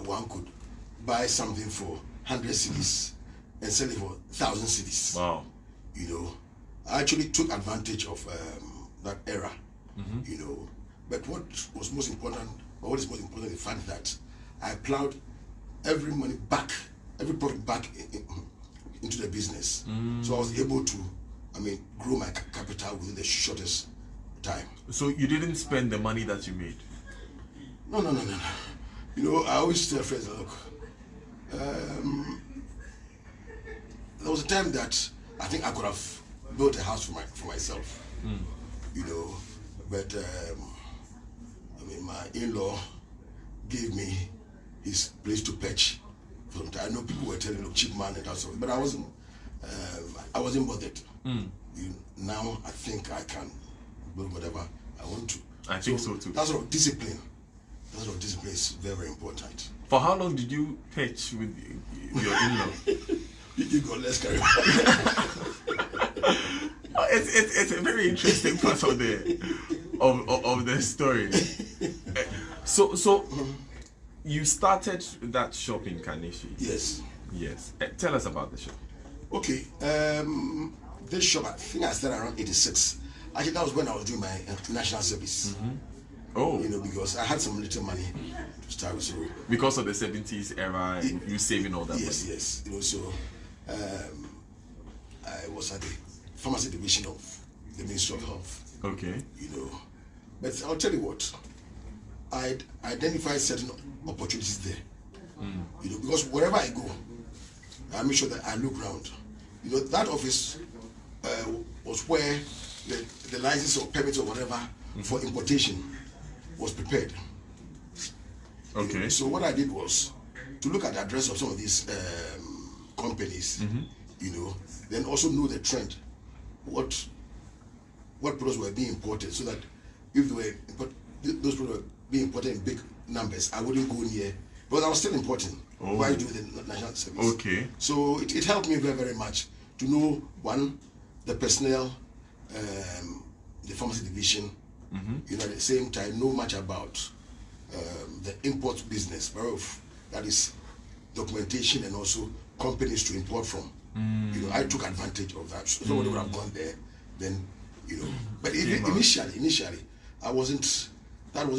one could buy something for 100 cedis and sell it for 1,000 cedis. Wow. I actually took advantage of that era, but what was most important, or what is most important, is the fact that I plowed every profit back into the business. So I was able to, grow my capital within the shortest time. So you didn't spend the money that you made? No. I always tell friends, look, there was a time that I think I could have built a house for myself, but my in-law gave me his place to pitch. I know people were telling me, cheap man and that sort of, but I wasn't bothered. Now I think I can build whatever I want to. I think so too. That sort of discipline is very, very important. For how long did you pitch with your in-law? You go, let's carry on. It's a very interesting part of the story. So you started that shop in Kaneshi? Yes. Tell us about the shop. Okay. This shop, I think I started around 86. Actually, that was when I was doing my national service. Oh. Because I had some little money to start with. So because of the 70s era, you saving all that money? Yes. So I was at the pharmacy division of the Ministry of Health. Okay. But I'll tell you what, I identified certain opportunities there. Because wherever I go, I make sure that I look around. That office was where the license or permit or whatever for importation was prepared. Okay. So what I did was to look at the address of some of these companies, then also know the trend, what products were being imported, so that if those products were being imported in big numbers, I wouldn't go near, but I was still importing while doing the national service. Okay. So it helped me very, very much to know, one, the personnel, the pharmacy division, at the same time know much about the import business, that is documentation and also companies to import from. I took advantage of that. So when I would have gone there, then but initially that wasn't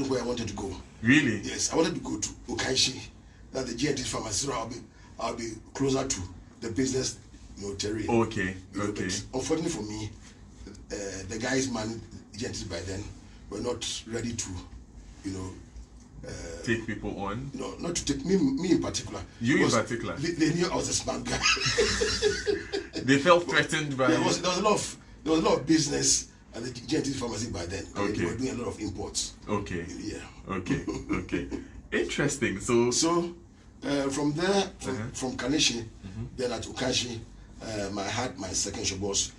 where I wanted to go. Really? Yes, I wanted to go to Okaishi, that the GNT pharmacy, so I'll be closer to the business terrain. Okay. But unfortunately for me, the guys managed GNT by then were not ready to take people on? No, not to take me in particular. You in particular? They knew I was a smart guy. They felt threatened by. There was a lot of business at the GNT pharmacy by then. Okay. They were doing a lot of imports. Okay. Yeah. Okay. Interesting. So from there, from Kaneshi, then at Ukashi, I had my second shop was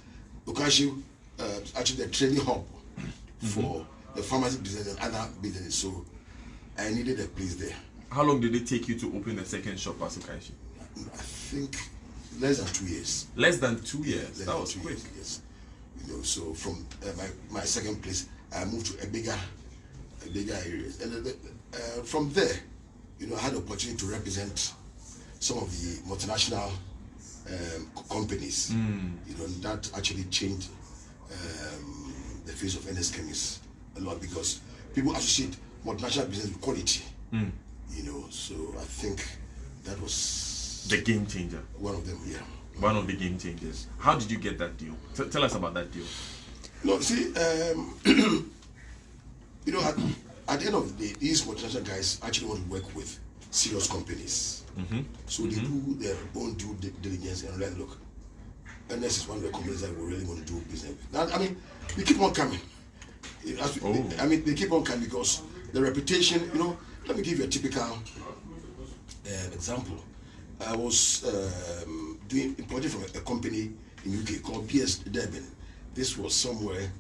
Ukashi, actually the training hub for the pharmacy business and other businesses. So I needed a place there. How long did it take you to open the second shop at Ukashi? I think less than 2 years. Less than 2 years. That was quick. Yes. So from my second place, I moved to a bigger area, and from there, I had the opportunity to represent some of the multinational companies. And that actually changed the face of Ernest Chemists a lot, because people associate multinational business with quality. So I think that was the game changer. One of them, yeah. One of the game changers. How did you get that deal? Tell us about that deal. No, see, at the end of the day, these multinational guys actually want to work with serious companies. So they do their own due diligence and realize, look, Ernest is one of the companies that we really want to do business with. I mean, they keep on coming. They keep on coming because the reputation, let me give you a typical example. I was doing importing from a company in UK called PS Durban. This was somewhere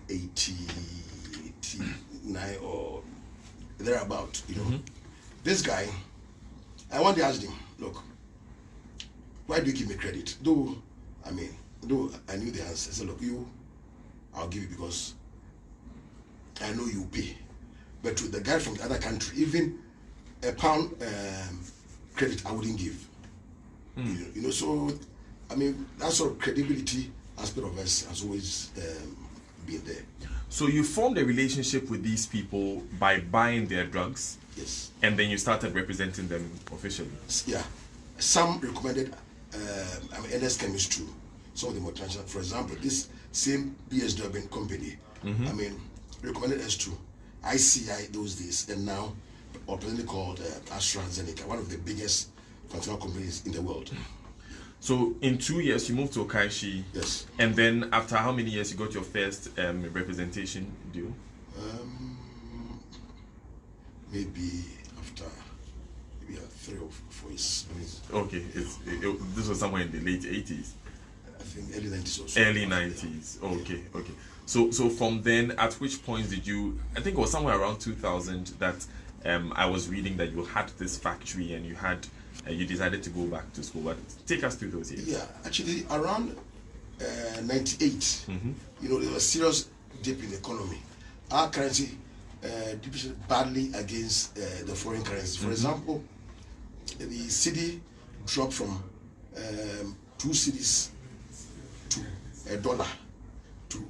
89 or thereabout. This guy, I one day asked him, look, why do you give me credit? Though I knew the answer. I said, look, I'll give you because I know you pay. But to the guy from the other country, even a pound credit I wouldn't give. So that sort of credibility aspect of us has always been there. So you formed a relationship with these people by buying their drugs? Yes. And then you started representing them officially? Yeah. Some recommended Ernest Chemists too. Some of the multinational, for example, this same PS Durban company, recommended us to ICI those days, and now presently called AstraZeneca, one of the biggest pharmaceutical companies in the world. So in 2 years you moved to Okaishi. Yes. And then after how many years you got your first representation deal? Maybe after 3 or 4 years. Okay, this was somewhere in the late 80s. I think early 90s also. Early 90s. Okay. So from then, at which point did you? I think it was somewhere around 2000 that I was reading that you had this factory and you decided to go back to school. But take us through those years. Yeah, actually around 98, there was a serious dip in the economy. Our currency depreciated badly against the foreign currencies. For example, the cedi dropped from 2 cedis to $1 to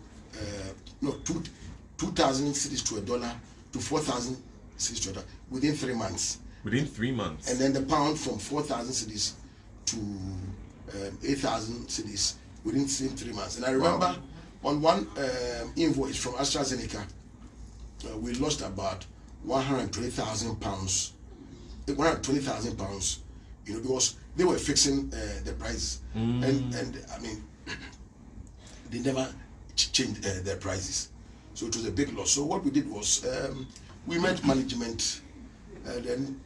2,000 cedis to $1 to 4,000 cedis to $1 within 3 months. Within 3 months. And then the pound from 4,000 cedis to 8,000 cedis within the same 3 months. And I remember on one invoice from AstraZeneca, we lost about 120,000 pounds. 120,000 pounds, because they were fixing the prices, and they never changed their prices, so it was a big loss. So what we did was we met management, and then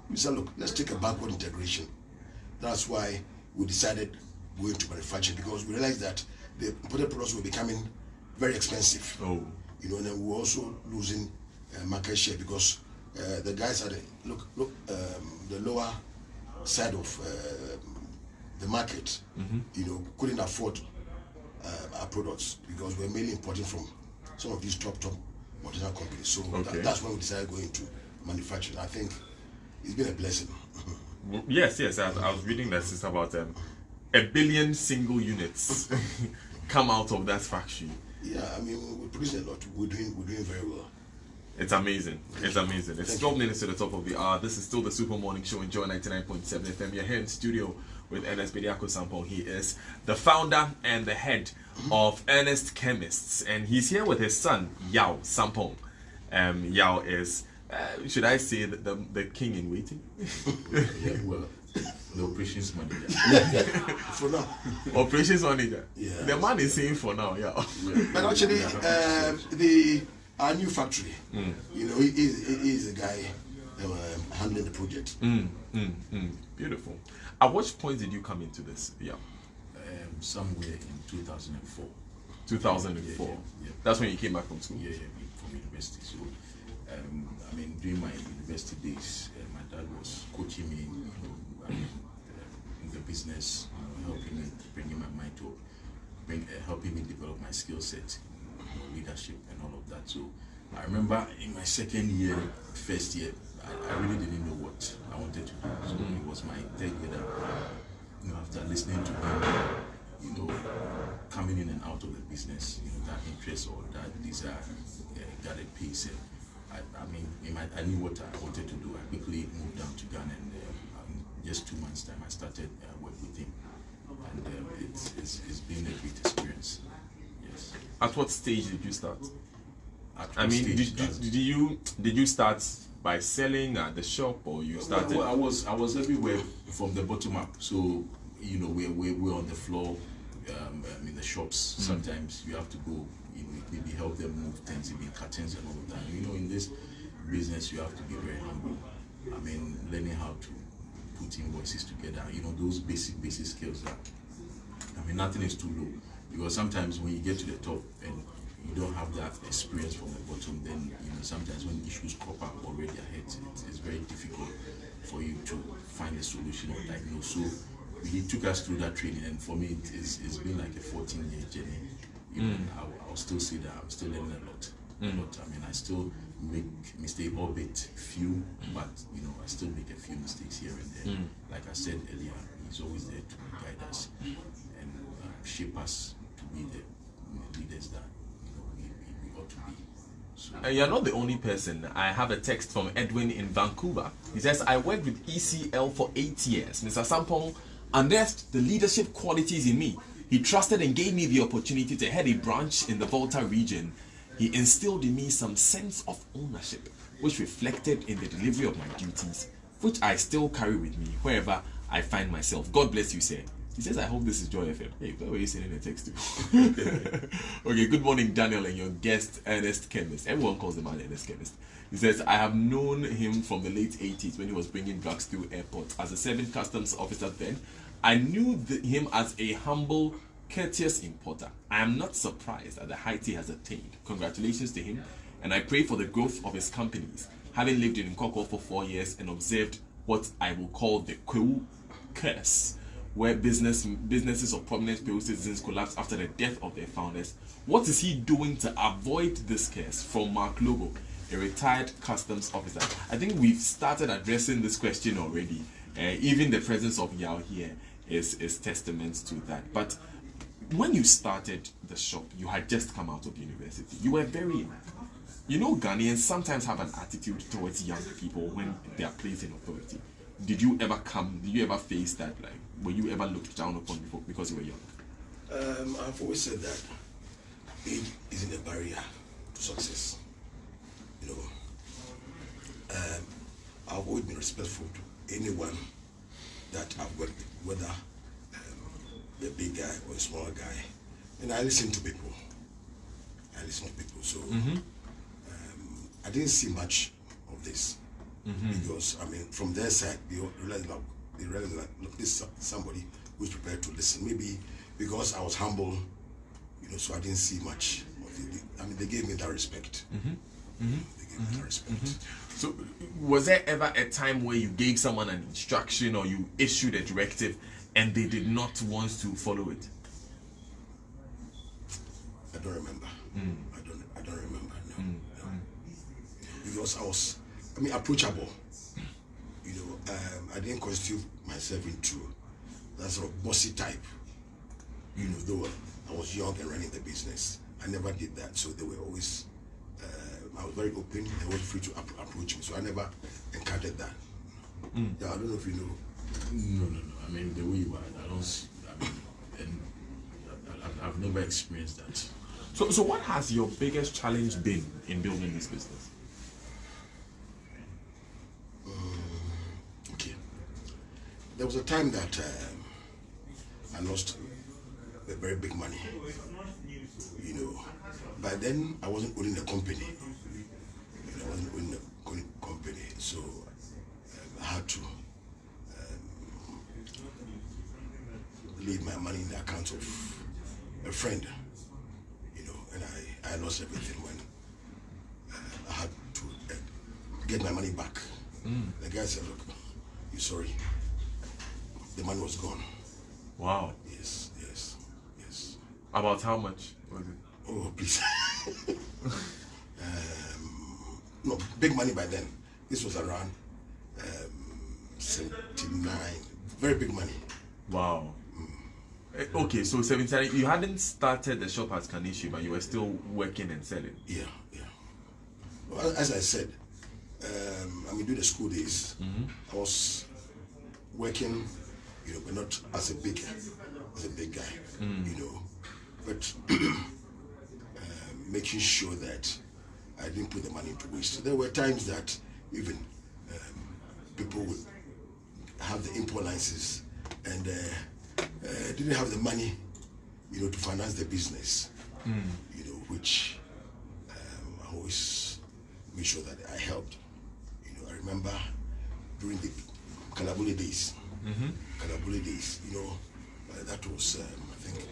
we said, look, let's take a backward integration. That's why we decided going to manufacturing, because we realized that the imported products were becoming very expensive. And then we were also losing market share because the guys at the lower side of the market, couldn't afford our products because we're mainly importing from some of these top multinational companies. So that's when we decided going to manufacturing. I think it's been a blessing. Yes. I was reading that it's about 1 billion single units come out of that factory. Yeah, we're producing a lot. We're doing very well. It's amazing. It's 12 minutes to the top of the hour. This is still the Super Morning Show. Enjoy 99.7 FM. You're here in studio with Ernest Bediako Sampong. He is the founder and the head of Ernest Chemists, and he's here with his son Yao Sampong. Yao is should I say that the king in waiting? Yeah, well, the operations manager. For now. Operations manager. Yeah. The man is saying for now, yeah. But actually, our new factory, you know, he is a guy handling the project. Beautiful. At what point did you come into this? Yeah. Somewhere in 2004. 2004. Yeah. That's when you came back from school. Yeah, from university. So, I mean, during my university days, my dad was coaching me, you know, in the business, you know, helping me, bringing my mind to, helping me develop my skill set, you know, leadership and all of that. So, I remember in my second year, first year, I really didn't know what I wanted to do. So it was my third year that, you know, after listening to him, you know, coming in and out of the business, you know, that interest or that desire got a pace. I mean, I knew what I wanted to do. I quickly moved down to Ghana, and in just 2 months' time, I started work with him, and it's been a great experience. Yes. At what stage did you start? I mean, did you start by selling at the shop, or you started? Well, I was everywhere from the bottom up. So, you know, we're on the floor, in the shops. Sometimes you have to go, you know, maybe help them move things, even curtains and all of that. You know, in this business, you have to be very humble. I mean, learning how to put invoices together, you know, those basic skills that, I mean, nothing is too low. Because sometimes when you get to the top and you don't have that experience from the bottom, then, you know, sometimes when issues crop up already ahead, it's very difficult for you to find a solution or diagnose. So he took us through that training, and for me, it's been like a 14-year journey. Even I'll still say that I'm still learning a lot. I mean, I still make mistakes, albeit few, but, you know, I still make a few mistakes here and there. Like I said earlier, he's always there to guide us and shape us to be the leaders that, you know, we ought to be. So, You're not the only person. I have a text from Edwin in Vancouver. He says, I worked with ECL for 8 years. Mr. Sampong unearthed the leadership qualities in me. He trusted and gave me the opportunity to head a branch in the Volta region. He instilled in me some sense of ownership, which reflected in the delivery of my duties, which I still carry with me wherever I find myself. God bless you, sir. He says, I hope this is Joy FM. Hey, where were you sending a text to? Okay, good morning, Daniel, and your guest, Ernest Chemists. Everyone calls him Ernest Chemists. He says, I have known him from the late 80s when he was bringing drugs to airports. As a serving customs officer then, I knew him as a humble, courteous importer. I am not surprised at the height he has attained. Congratulations to him, and I pray for the growth of his companies. Having lived in Nkoko for 4 years and observed what I will call the Kwewu curse, where businesses of prominent Peru citizens collapse after the death of their founders. What is he doing to avoid this curse? From Mark Logo, a retired customs officer. I think we've started addressing this question already. Even the presence of Yao here is testament to that. But when you started the shop, you had just come out of university. You were very young. You know, Ghanaians sometimes have an attitude towards young people when they are placed in authority. Did you ever face that? Like, were you ever looked down upon before because you were young? I've always said that age isn't a barrier to success. You know, I've always been respectful to anyone that I've worked with, whether a big guy or a small guy. And I listen to people. So I didn't see much of this because, I mean, from their side, they realized that look, this is somebody who's prepared to listen. Maybe because I was humble, you know, so I didn't see much of it. I mean, they gave me that respect. They gave me that respect. So, was there ever a time where you gave someone an instruction or you issued a directive and they did not want to follow it? I don't remember. I don't remember. No. Because I was, approachable. You know, I didn't constitute myself into that sort of bossy type. You know, though I was young and running the business, I never did that. So they were always, I was very open. They were free to approach me. So I never encountered that. Yeah, I don't know if you know. No. I mean, the way you are, I don't see, I've never experienced that. So what has your biggest challenge been in building this business? there was a time that I lost a very big money. You know, by then I wasn't owning the company. I wasn't owning the company, so I had to leave my money in the account of a friend. You know, and I lost everything when I had to get my money back. The guy said, "Look, you're sorry. The money was gone." Wow. Yes. About how much was it? Oh, please. No, big money by then. This was around 79. Very big money. Wow. Okay, so 79, you hadn't started the shop at Kanishi, but you were still working and selling. Yeah. Well, as I said, during the school days, I was working, you know, but not as a big guy, you know, but making sure that I didn't put the money to waste. There were times that even people would have the import licenses and didn't have the money, you know, to finance the business, you know, which I always made sure that I helped. You know, I remember during the Kalabule days, you know, that was, I think,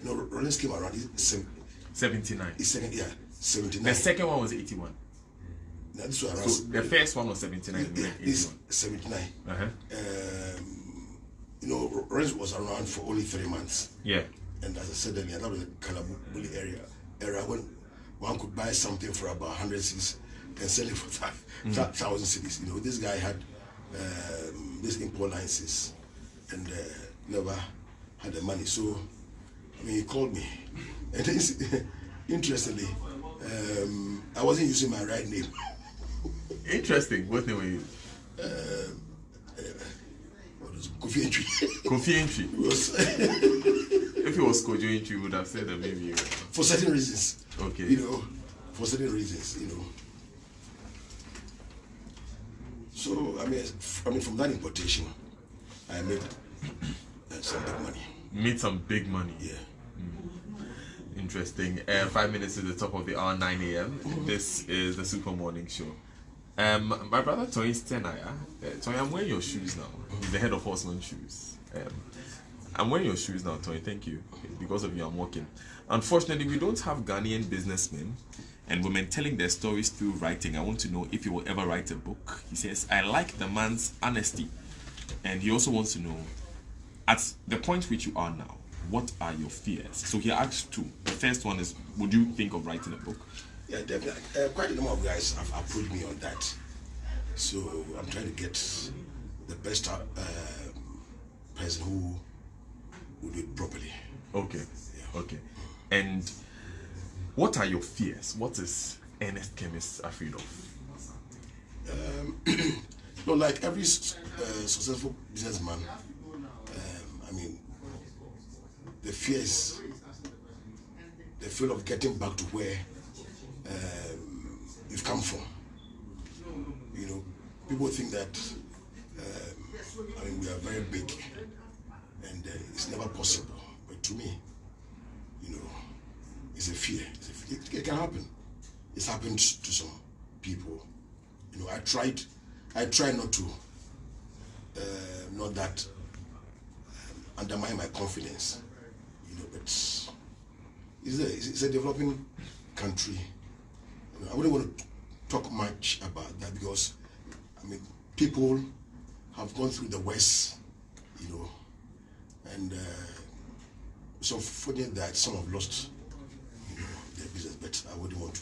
you know, Rollins came around 79. 79. The second one was 81. Now, this was around. So the first one was 79. This 79. You know, Rollins was around for only 3 months. Yeah. And as I said earlier, that was the Kalabule era when one could buy something for about 100 cedis and sell it for 1,000 cedis. You know, this guy had these import licenses and never had the money. So, I mean, he called me. And interestingly, I wasn't using my right name. Interesting. What name were you? Kofi Entry. Kofi Entry. If it was Kojo Entry, you would have said that maybe you... For certain reasons. Okay. You know, for certain reasons, you know. So, I mean, from that importation, I made some big money. Made some big money? Yeah. Interesting. 5 minutes to the top of the hour, 9 a.m. This is the Super Morning Show. My brother Toy Stenaya. Toy, I'm wearing your shoes now. He's the head of Horseman Shoes. I'm wearing your shoes now, Toy. Thank you. Because of you, I'm walking. Unfortunately, we don't have Ghanaian businessmen and women telling their stories through writing. I want to know if he will ever write a book. He says, I like the man's honesty. And he also wants to know, at the point which you are now, what are your fears? So he asked two. The first one is, would you think of writing a book? Yeah, definitely. Quite a number of guys have approached me on that. So I'm trying to get the best person who will do it properly. Okay. Yeah. Okay. And what are your fears? What is Ernest Chemists afraid of? No, like every successful businessman, I mean, the fear is the fear of getting back to where you've come from. You know, people think that I mean, we are very big and it's never possible. But to me, you know, it's a fear. It can happen. It's happened to some people. You know, I tried not to, not that undermine my confidence. You know, but it's a developing country. You know, I wouldn't want to talk much about that because, I mean, people have gone through the worst, you know, and so fortunate that some have lost, you know, their business, but I wouldn't want to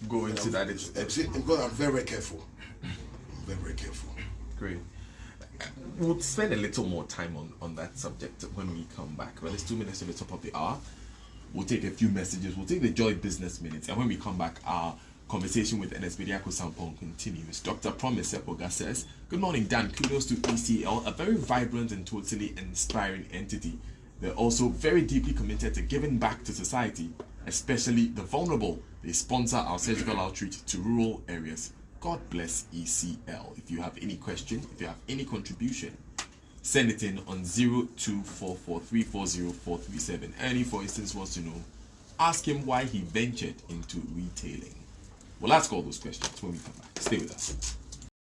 go into that. Because I'm very, very careful. I'm very, very careful. Great. We'll spend a little more time on that subject when we come back. Well, it's 2 minutes to the top of the hour. We'll take a few messages. We'll take the Joy Business Minutes. And when we come back, our conversation with Ernest Bediako Sampong continues. Dr. Promise Sepoga says, good morning, Dan. Kudos to ECL, a very vibrant and totally inspiring entity. They're also very deeply committed to giving back to society, especially the vulnerable. They sponsor our surgical outreach to rural areas. God bless ECL. If you have any question, if you have any contribution, send it in on 0244340437. Ernie, for instance, wants to know, ask him why he ventured into retailing. Well, let's call those questions when we come back. Stay with us.